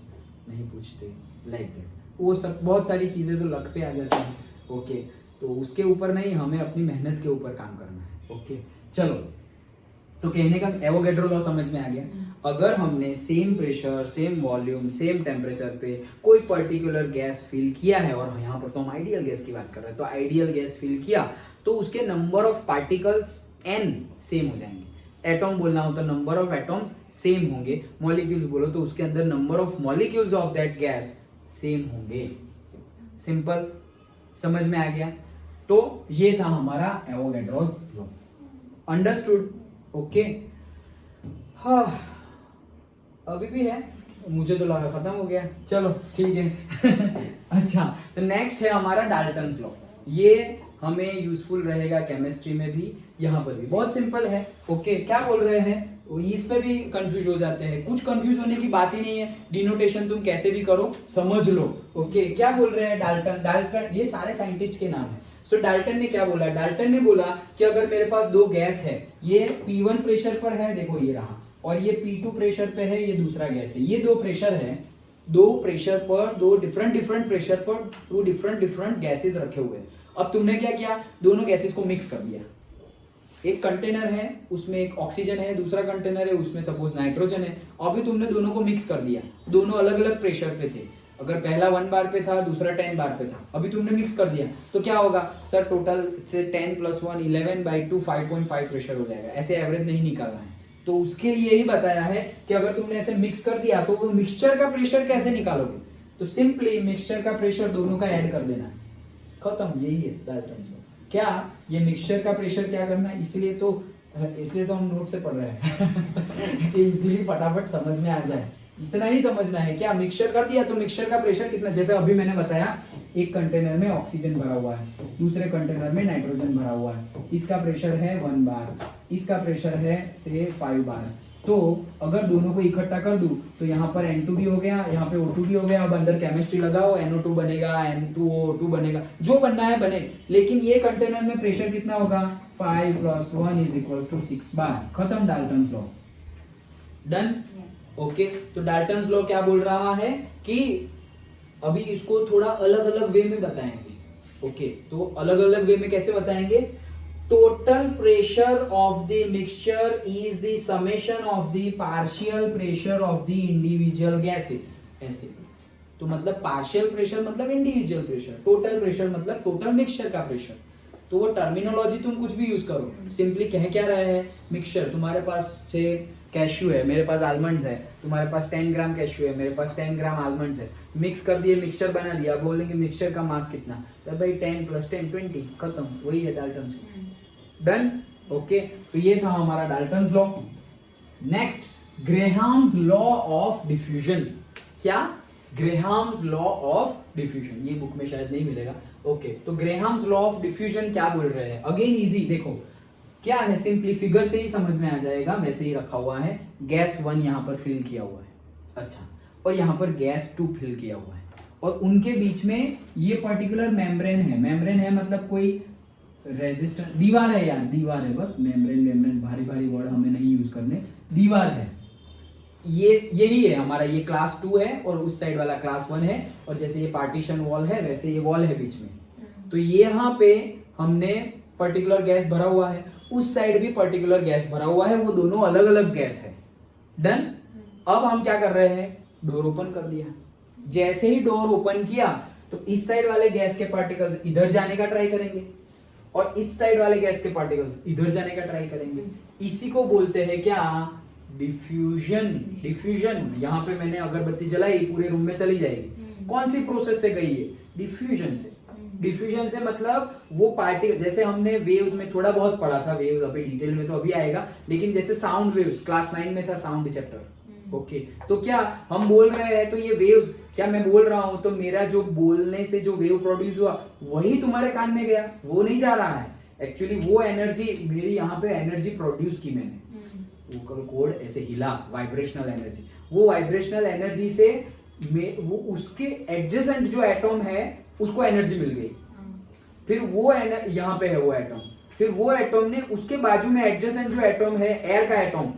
S1: नहीं पूछते, लाइक दैट। वो सब बहुत सारी चीज़ें तो लक पे आ जाती हैं, ओके तो उसके ऊपर नहीं, हमें अपनी मेहनत के ऊपर काम करना है, ओके चलो। तो कहने का एवोगैड्रो लॉ समझ में आ गया। अगर हमने same pressure, same volume, same temperature पे कोई पर्टिकुलर गैस फिल किया है, और यहाँ पर तो हम आइडियल गैस की बात कर रहे हैं, तो आइडियल गैस फिल किया तो उसके number of particles n same हो जाएंगे। एटॉम बोलना हो तो नंबर ऑफ एटॉम्स सेम होंगे, मॉलिक्यूल्स बोलो तो उसके अंदर number of molecules of that gas same होंगे। सिंपल, समझ में आ गया। तो ये था हमारा एवोगैड्रोस लॉ, अंडरस्टूड, ओके। हाँ अभी भी है, मुझे तो लगा खत्म हो गया, चलो ठीक है अच्छा तो नेक्स्ट है हमारा डाल्टन्स लॉ। ये हमें यूजफुल रहेगा केमिस्ट्री में भी, यहाँ पर भी बहुत सिंपल है, ओके क्या बोल रहे हैं, इस पे भी कंफ्यूज हो जाते हैं, कुछ कंफ्यूज होने की बात ही नहीं है, डिनोटेशन तुम कैसे भी करो समझ लो, ओके क्या बोल रहे हैं डाल्टन, ये सारे साइंटिस्ट के नाम है। सो डाल्टन ने क्या बोला? डाल्टन ने बोला कि अगर मेरे पास दो गैस है, ये P1 प्रेशर पर है, देखो ये रहा, और ये P2 प्रेशर पे है, ये दूसरा गैस है, ये दो प्रेशर है, दो प्रेशर पर, दो डिफरेंट प्रेशर पर टू डिफरेंट गैसेस रखे हुए हैं। अब तुमने क्या किया? दोनों गैसेस को मिक्स कर दिया। एक कंटेनर है उसमें एक ऑक्सीजन है, दूसरा कंटेनर है उसमें सपोज नाइट्रोजन है, अभी तुमने दोनों को मिक्स कर दिया, दोनों अलग अलग प्रेशर पे थे, अगर पहला 1 बार पे था, दूसरा 10 बार पे था, अभी तुमने मिक्स कर दिया तो क्या होगा सर? टोटल से 10 + 1 11/2 5.5 प्रेशर हो जाएगा। ऐसे एवरेज नहीं निकालना है, तो उसके लिए ही बताया है कि अगर तुमने ऐसे मिक्स कर दिया तो वो मिक्सचर का प्रेशर कैसे निकालोगे? तो सिंपली मिक्सचर का प्रेशर दोनों का ऐड कर देना है, खत्म, यही है डाल्टन्स लॉ। क्या ये मिक्सचर का प्रेशर क्या करना है? इसलिए तो हम नोट से पढ़ रहे हैं कि इजीली फटाफट समझ में आ जाए, इतना ही समझना है। क्या मिक्सचर कर दिया तो मिक्सचर का प्रेशर कितना, जैसे अभी मैंने बताया एक कंटेनर में ऑक्सीजन भरा हुआ है, दूसरे कंटेनर में नाइट्रोजन भरा हुआ है, इसका प्रेशर है 1 बार, इसका प्रेशर है से 5 बार। तो अगर दोनों को इकट्ठा कर दूं तो यहाँ पर N2 भी हो गया, यहाँ पे O2 भी हो गया। अब अंदर केमिस्ट्री लगाओ, NO2 बनेगा, N2O2 बनेगा, जो बनना है बने, लेकिन ये कंटेनर में प्रेशर कितना होगा? 5 + 1 = 6 बार। खत्म डाल्टन्स लॉ, डन, ओके। तो डाल्टन्स लॉ क्या बोल रहा है कि अभी इसको थोड़ा अलग अलग वे में बताएंगे, ओके, तो अलग अलग वे में कैसे बताएंगे? Total pressure of the mixture is the summation of the partial pressure of the individual gases, ऐसे। तो मतलब पार्शियल प्रेशर मतलब इंडिविजुअल प्रेशर, टोटल प्रेशर मतलब टोटल मिक्सचर का प्रेशर। तो वो टर्मिनोलॉजी तुम कुछ भी यूज करो, सिंपली कह क्या रहे हैं, मिक्सचर, तुम्हारे पास से कैश्यू है, मेरे पास आलमंड्स है, तुम्हारे पास 10 ग्राम कैश्यू है, मेरे पास 10 ग्राम आलमंड्स है, मिक्स कर दिए, मिक्सचर बना दिया, बोलेंगे मिक्सचर का मास कितना, तो भाई 10 + 10 20, खत्म, वही है डाल्टन्स लॉ। Done, okay. तो ये था हमारा Dalton's law. Next, Graham's law of diffusion. क्या? ग्रेहाम्स लॉ ऑफ डिफ्यूजन, ये बुक में शायद नहीं मिलेगा। ओके, तो ग्रेहाम्स लॉ ऑफ डिफ्यूजन क्या बोल रहे हैं? अगेन इजी, देखो क्या है, सिंपली फिगर से ही समझ में आ जाएगा, वैसे ही रखा हुआ है। गैस 1 यहाँ पर फिल किया हुआ है, अच्छा, और यहाँ पर गैस 2 फिल किया हुआ है, और उनके बीच में ये पर्टिकुलर मेम्ब्रेन है। मेम्ब्रेन है मतलब कोई रेजिस्टेंस, दीवार है यार, दीवार है बस, मेम्ब्रेन भारी भारी वर्ड हमें नहीं यूज करने, दीवार है। ये यही है हमारा, ये क्लास 2 है और उस साइड वाला क्लास 1 है, और जैसे ये पार्टीशन वॉल है वैसे ये वॉल है बीच में। तो ये यहाँ पे हमने पर्टिकुलर गैस भरा हुआ है, उस साइड भी पर्टिकुलर गैस भरा हुआ है, वो दोनों अलग अलग गैस है। डन। अब हम क्या कर रहे हैं? डोर ओपन कर दिया। जैसे ही डोर ओपन किया तो इस साइड वाले गैस के पार्टिकल्स इधर जाने का ट्राई करेंगे, और इस साइड वाले गैस के पार्टिकल्स इधर जाने का ट्राई करेंगे। इसी को बोलते हैं क्या? डिफ्यूजन। डिफ्यूजन, यहाँ पे मैंने अगरबत्ती जलाई, पूरे रूम में चली जाएगी, कौन सी प्रोसेस से गई है? डिफ्यूजन से। डिफ्यूजन से मतलब वो पार्टिकल, जैसे हमने वेव्स में थोड़ा बहुत पढ़ा था, वेव्स अभी डिटेल में तो अभी आएगा, लेकिन जैसे साउंड वेव्स क्लास 9 में था, साउंड चैप्टर। ओके, तो क्या हम बोल रहे हैं, तो ये वेव्स, क्या मैं बोल रहा हूं तो मेरा जो बोलने से जो वेव प्रोड्यूस हुआ वही तुम्हारे कान में गया, वो नहीं जा रहा है। एक्चुअली वो एनर्जी मेरी, यहाँ पे एनर्जी प्रोड्यूस की मैंने, वोकल कॉर्ड ऐसे हिला, वाइब्रेशनल एनर्जी, वो वाइब्रेशनल एनर्जी से वो उसके एडजेसेंट जो एटॉम है उसको एनर्जी मिल गई, फिर वो यहाँ पे है वो एटॉम, फिर वो एटॉम ने उसके बाजू में एडजेसेंट जो एटॉम है, एयर का एटॉम,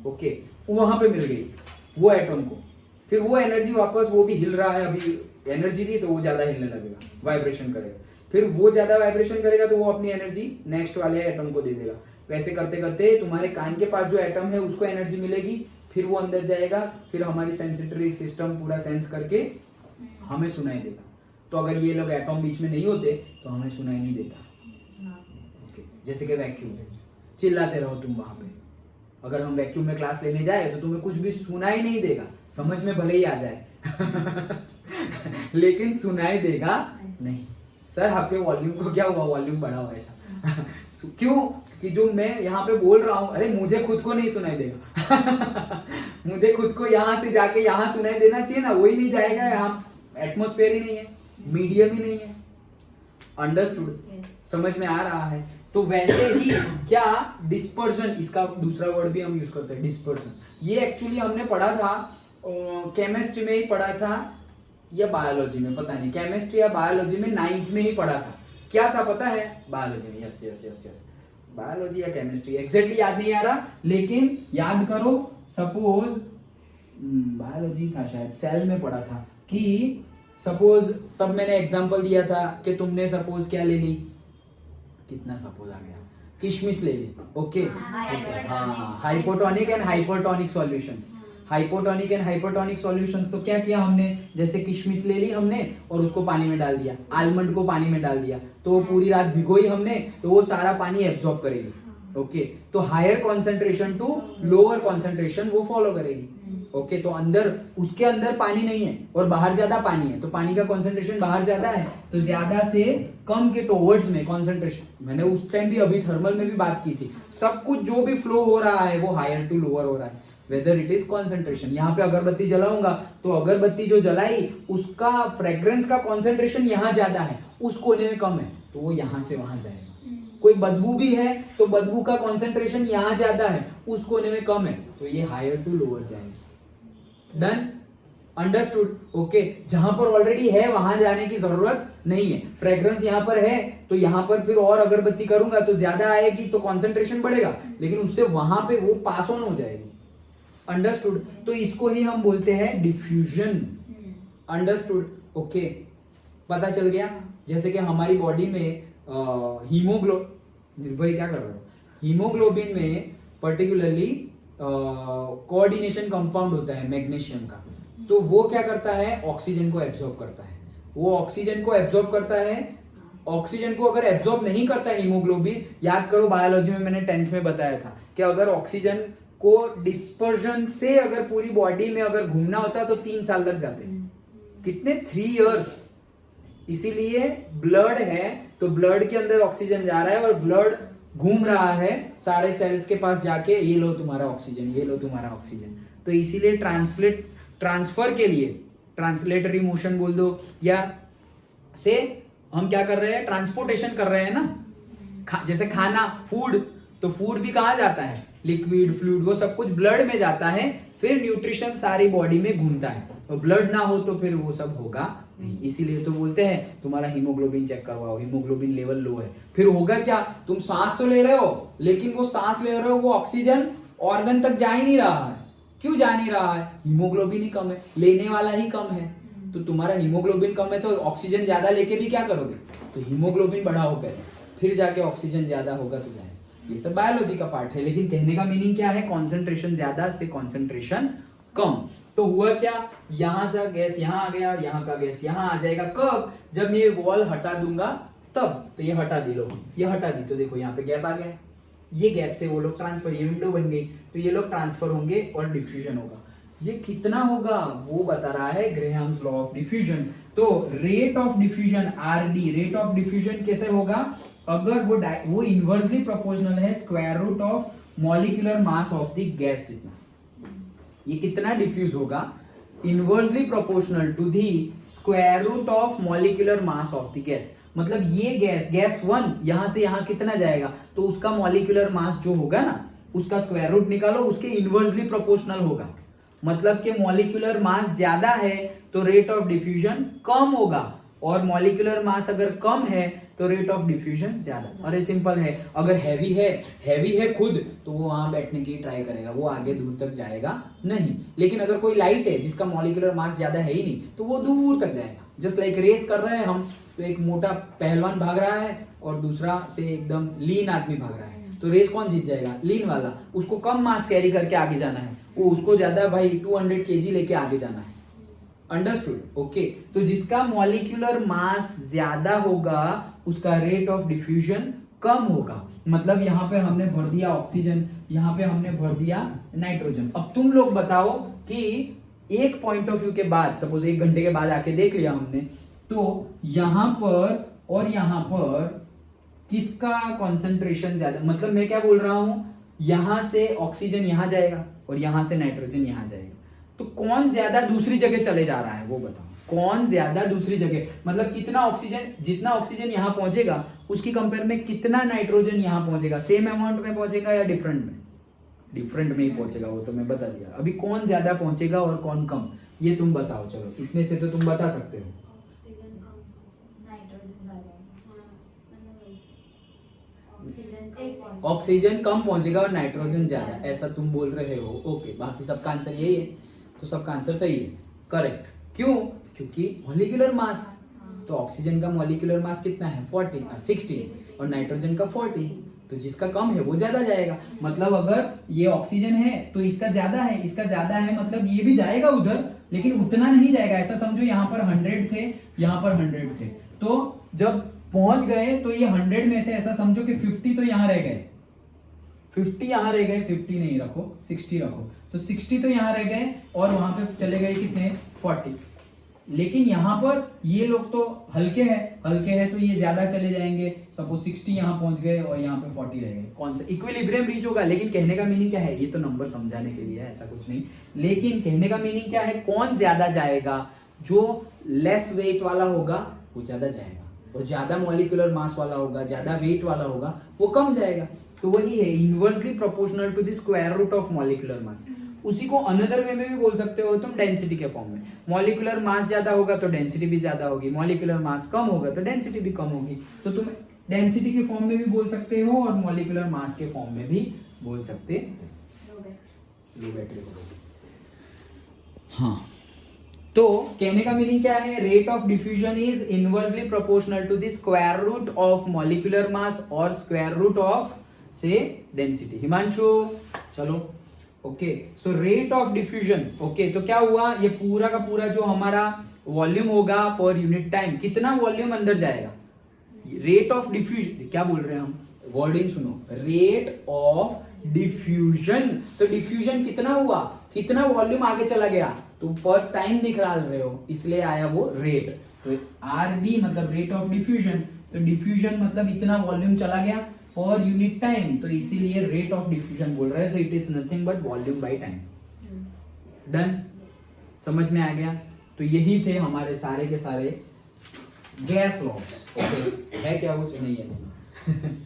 S1: ओके, वहां पे मिल गई वो एटॉम को, फिर वो एनर्जी वापस, वो भी हिल रहा है, अभी एनर्जी दी तो वो ज्यादा हिलने लगेगा, वाइब्रेशन करेगा, फिर वो ज्यादा वाइब्रेशन करेगा तो वो अपनी एनर्जी नेक्स्ट वाले एटॉम को दे देगा। वैसे करते करते तुम्हारे कान के पास जो एटम है उसको एनर्जी मिलेगी, फिर वो अंदर जाएगा, फिर हमारी सेंसिटरी सिस्टम पूरा सेंस करके हमें सुनाई देगा। तो अगर ये लोग एटॉम बीच में नहीं होते तो हमें सुनाई नहीं देता। ओके, जैसे कि वैक्यूम, चिल्लाते रहो तुम वहां पे, अगर हम वैक्यूम में क्लास लेने जाए तो तुम्हें कुछ भी सुनाई नहीं देगा, समझ में भले ही आ जाए लेकिन सुनाई देगा नहीं। सर आपके वॉल्यूम को क्या हुआ, वॉल्यूम बढ़ा हुआ ऐसा क्यों? कि जो मैं यहाँ पे बोल रहा हूँ, अरे मुझे खुद को नहीं सुनाई देगा मुझे खुद को यहाँ से जाके यहाँ सुनाई देना चाहिए ना, वही नहीं जाएगा, यहाँ एटमॉस्फेयर ही नहीं है, मीडियम ही नहीं है। अंडरस्टूड? समझ में आ रहा है? तो वैसे ही क्या डिस्पर्शन, इसका दूसरा वर्ड भी हम यूज करते हैं, डिस्पर्शन। ये एक्चुअली हमने पढ़ा था केमिस्ट्री में ही पढ़ा था या बायोलॉजी में, पता नहीं, केमिस्ट्री या बायोलॉजी में 9th में ही पढ़ा था। क्या था पता है? बायोलॉजी में, yes yes yes yes, biology या केमिस्ट्री एग्जैक्टली याद नहीं आ रहा, लेकिन याद करो, सपोज बायोलॉजी था शायद, सेल में पढ़ा था कि सपोज, तब मैंने एग्जांपल दिया था कि तुमने सपोज क्या ले ली, कितना सपोज आ गया, किशमिश ले ली, ओके, हाँ, hypotonic and hypertonic solutions, hypotonic and hypertonic solutions. तो क्या किया हमने, जैसे किशमिश ले ली हमने और उसको पानी में डाल दिया, आलमंड को पानी में डाल दिया, तो वो पूरी रात भिगोई हमने, तो वो सारा पानी एब्जॉर्ब करेगी, ओके। तो higher concentration to lower concentration वो फॉलो करेगी, ओके। तो अंदर, उसके अंदर पानी नहीं है और बाहर ज्यादा पानी है, तो पानी का कॉन्सेंट्रेशन बाहर ज्यादा है, तो ज्यादा से कम के टुवर्ड्स में कॉन्सेंट्रेशन, मैंने उस टाइम भी अभी थर्मल में भी बात की थी, सब कुछ जो भी फ्लो हो रहा है वो हायर टू लोअर हो रहा है, वेदर इट इज कॉन्सेंट्रेशन। यहाँ पे अगरबत्ती जलाऊंगा तो अगरबत्ती जो जलाई उसका फ्रेग्रेंस का कॉन्सेंट्रेशन यहाँ ज्यादा है, उस कोने में कम है, तो वो यहाँ से वहां जाएगा। कोई बदबू भी है तो बदबू का कॉन्सेंट्रेशन यहाँ ज्यादा है, उस कोने में कम है, तो ये हायर टू लोअर जाएगी। डन? अंडरस्टूड? ओके। जहां पर ऑलरेडी है वहां जाने की जरूरत नहीं है, फ्रेग्रेंस यहाँ पर है तो यहाँ पर फिर और अगरबत्ती करूंगा तो ज्यादा आएगी, तो कॉन्सेंट्रेशन बढ़ेगा, लेकिन उससे वहां पे वो पास ऑन हो जाएगी। अंडरस्टूड? तो इसको ही हम बोलते हैं डिफ्यूजन। अंडरस्टूड? ओके, पता चल गया? जैसे कि हमारी बॉडी में भाई क्या कर रहे हो, हीमोग्लोबिन में पर्टिकुलरली कोऑर्डिनेशन कंपाउंड होता है मैग्नीशियम का, तो वो क्या करता है, ऑक्सीजन को एब्जॉर्ब करता है। वो ऑक्सीजन को एब्जॉर्ब करता है, ऑक्सीजन को अगर एब्जॉर्ब नहीं करता है हीमोग्लोबिन, याद करो बायोलॉजी में मैंने 10th में बताया था कि अगर ऑक्सीजन को डिस्पर्जन से अगर पूरी बॉडी में अगर घूमना होता है तो 3 साल लग जाते हैं। कितने? 3 इयर्स। इसीलिए ब्लड है तो ब्लड के अंदर ऑक्सीजन जा रहा है और ब्लड घूम रहा है सारे सेल्स के पास जाके, ये लो तुम्हारा ऑक्सीजन, ये लो तुम्हारा ऑक्सीजन। तो इसीलिए ट्रांसफर के लिए ट्रांसलेटरी मोशन बोल दो, या से हम क्या कर रहे हैं, ट्रांसपोर्टेशन कर रहे हैं ना। जैसे खाना, फूड, तो फूड भी कहाँ जाता है, लिक्विड, फ्लूइड, वो सब कुछ ब्लड में जाता है, फिर न्यूट्रिशन सारी बॉडी में घूमता है। तो ब्लड ना हो तो फिर वो सब होगा नहीं। इसीलिए तो बोलते हैं तुम्हारा हीमोग्लोबिन चेक करवाओ, हीमोग्लोबिन लेवल लो है। फिर होगा क्या, तुम सांस तो ले रहे हो, लेकिन वो सांस ले रहे हो, वो ऑक्सीजन ऑर्गन तक जा ही नहीं रहा है। क्यों जा नहीं रहा है? हीमोग्लोबिन ही कम है, लेने वाला ही कम है। तो तुम्हारा हीमोग्लोबिन कम है तो ऑक्सीजन ज्यादा लेके भी क्या करोगे, तो हीमोग्लोबिन बढ़ाओ पहले, फिर जाके ऑक्सीजन ज्यादा होगा तो जाए। ये सब बायोलॉजी का पार्ट है, लेकिन कहने का मीनिंग क्या है, कॉन्सेंट्रेशन ज्यादा से कॉन्सेंट्रेशन कम। तो हुआ क्या, यहां से गैस यहां आ गया और यहां का गैस यहां आ जाएगा। कब? जब मैं ये वॉल हटा दूंगा तब। तो ये हटा दी, लो ये हटा दी, तो देखो यहाँ पे गैप आ गया, ये गैप से वो लोग ट्रांसफर, ये विंडो बन गई, तो ये लोग ट्रांसफर होंगे और डिफ्यूजन होगा। ये कितना होगा वो बता रहा है ग्रेहाम्स लॉ ऑफ डिफ्यूजन। तो rate of diffusion RD, rate of diffusion कैसे होगा, अगर वो इनवर्सली प्रोपोर्शनल है square root of molecular mass of the gas जितना। ये कितना डिफ्यूज होगा, inversely proportional to the square root of molecular mass of the gas. मतलब ये गैस 1 यहां से यहां कितना जाएगा, तो उसका मॉलिक्यूलर मास जो होगा ना, उसका स्क्वायर रूट निकालो, उसके इनवर्सली प्रोपोर्शनल होगा। मतलब कि मॉलिक्यूलर मास ज्यादा है तो रेट ऑफ डिफ्यूजन कम होगा, और मॉलिक्यूलर मास अगर कम है तो रेट ऑफ डिफ्यूजन ज्यादा। और ये सिंपल है, अगर हैवी है खुद, तो वो वहां बैठने की ट्राई करेगा, वो आगे दूर तक जाएगा नहीं। लेकिन अगर कोई लाइट है जिसका मॉलिक्यूलर मास ज्यादा है ही नहीं, तो वो दूर तक जाएगा। जस्ट लाइक रेस कर रहे हैं हम, तो एक मोटा पहलवान भाग रहा है और दूसरा से एकदम लीन आदमी भाग रहा है, तो रेस कौन जीत जाएगा, लीन वाला। उसको कम मास कैरी करके आगे जाना है, वो उसको ज्यादा भाई 200 kg लेके आगे जाना है। अंडरस्टूड? ओके। तो जिसका मॉलिक्यूलर मास ज्यादा होगा उसका रेट ऑफ डिफ्यूजन कम होगा। मतलब यहाँ पे हमने भर दिया ऑक्सीजन, यहाँ पे हमने भर दिया नाइट्रोजन। अब तुम लोग बताओ कि एक पॉइंट ऑफ व्यू के बाद, सपोज 1 घंटे के बाद आके देख लिया हमने, तो यहां पर और यहां पर किसका कॉन्सेंट्रेशन ज्यादा, मतलब मैं क्या बोल रहा हूं, यहां से ऑक्सीजन यहां जाएगा और यहां से नाइट्रोजन यहां जाएगा, तो कौन ज्यादा दूसरी जगह चले जा रहा है वो बताओ। कौन ज्यादा दूसरी जगह, मतलब कितना ऑक्सीजन, जितना ऑक्सीजन यहां पहुंचेगा उसकी कंपेयर में कितना नाइट्रोजन यहां पहुंचेगा, सेम अमाउंट में पहुंचेगा या डिफरेंट में? डिफरेंट में ही पहुंचेगा, वो तो मैं बता दिया। अभी कौन ज्यादा पहुंचेगा और कौन कम, ये तुम बताओ। चलो इतने से तो तुम बता सकते हो। ऑक्सीजन कम पहुंचेगा और नाइट्रोजन ज्यादा, ऐसा तुम बोल रहे हो। ओके, बाकी सबका आंसर यही है, तो सबका आंसर सही है, करेक्ट। क्यों? क्योंकि मॉलिक्यूलर मास, तो ऑक्सीजन का मॉलिक्यूलर मास कितना है 60 और नाइट्रोजन का 40, तो जिसका कम है वो ज्यादा जाएगा। मतलब अगर ये ऑक्सीजन है तो इसका ज्यादा है, इसका ज्यादा है, मतलब ये भी जाएगा उधर, लेकिन उतना नहीं जाएगा। ऐसा समझो यहाँ पर 100 थे, यहाँ पर 100 थे, तो जब पहुंच गए तो ये 100 में से ऐसा समझो कि 50 तो यहाँ रह गए, 50 यहाँ रह गए, 50 नहीं रखो 60 रखो, तो 60 तो यहाँ रह गए और वहां पे चले गए कितने 40। लेकिन यहाँ पर ये लोग तो हल्के हैं तो ये ज्यादा चले जाएंगे। सपोज 60 यहाँ पहुंच गए और यहाँ पे 40 रह गए, कौन सा इक्विलिब्रियम रीच होगा। लेकिन कहने का मीनिंग क्या है, ये तो नंबर समझाने के लिए है, ऐसा कुछ नहीं। लेकिन कहने का मीनिंग क्या है, कौन ज्यादा जाएगा, जो लेस वेट वाला होगा वो ज्यादा जाएगा, और ज्यादा मॉलिक्यूलर मास वाला होगा, ज्यादा वेट वाला होगा, वो कम जाएगा। तो वही है, inversely proportional to the square root of molecular mass. उसी को अनदर वे में भी बोल सकते हो तुम, डेंसिटी के फॉर्म में। मॉलिक्यूलर मास ज्यादा होगा तो डेंसिटी भी ज्यादा होगी, मॉलिक्यूलर मास कम होगा तो डेंसिटी भी कम होगी। तो तुम डेंसिटी के फॉर्म में भी बोल सकते हो और मॉलिक्यूलर मास के फॉर्म में भी बोल सकते हो। लो बैटरी हो गई। हाँ, तो कहने का मीनिंग क्या है, rate of diffusion is inversely proportional to the square root of molecular mass और स्क्वायर रूट ऑफ से डेंसिटी। हिमांशु चलो okay, so rate of diffusion okay, तो क्या हुआ, ये पूरा का पूरा जो हमारा वॉल्यूम होगा पर यूनिट टाइम, कितना वॉल्यूम अंदर जाएगा, रेट ऑफ डिफ्यूजन, क्या बोल रहे हैं हम, वर्डिंग सुनो, रेट ऑफ डिफ्यूजन, तो डिफ्यूजन कितना हुआ, कितना वॉल्यूम आगे चला गया, तो पर टाइम निकाल रहे हो इसलिए आया वो रेट, तो आर डी मतलब रेट ऑफ डिफ्यूजन, तो डिफ्यूजन मतलब इतना वॉल्यूम चला गया पर यूनिट टाइम, तो इसीलिए रेट ऑफ डिफ्यूजन बोल रहे हैं, so it is nothing but volume by time. Done, समझ में आ गया। तो यही थे हमारे सारे के सारे गैस लॉस। ओके, है क्या कुछ नहीं है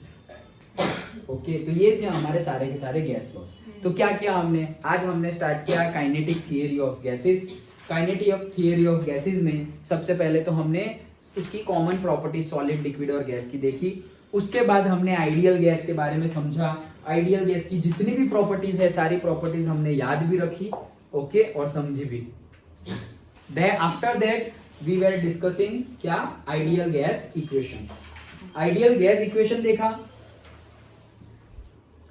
S1: ओके, तो ये थे हमारे सारे के सारे गैस लॉस। तो क्या किया हमने, आज हमने स्टार्ट किया kinetic theory of gases. Kinetic theory of gases में सबसे पहले तो हमने उसकी कॉमन प्रॉपर्टी सॉलिड, लिक्विड और गैस की देखी। उसके बाद हमने आइडियल गैस के बारे में समझा। आइडियल गैस की जितनी भी प्रॉपर्टीज है सारी प्रॉपर्टीज हमने याद भी रखी, ओके, और समझी भी। After that we were discussing क्या, ideal gas equation. Ideal gas equation देखा,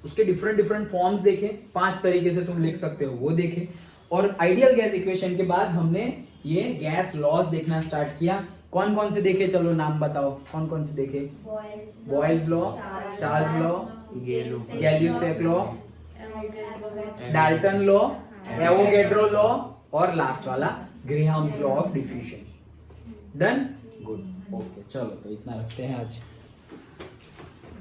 S1: उसके डिफरेंट फॉर्म्स देखे, 5 तरीके से तुम लिख सकते हो वो देखे, और आइडियल गैस इक्वेशन के बाद हमने ये गैस लॉस देखना स्टार्ट किया। कौन कौन से देखे, चलो नाम बताओ, कौन कौन से देखे, Boyle's law, Charles law, Gay Lussac law, Dalton law, Avogadro law, और लास्ट वाला Graham's law of diffusion. Done, good, okay, चलो तो इतना रखते हैं आज।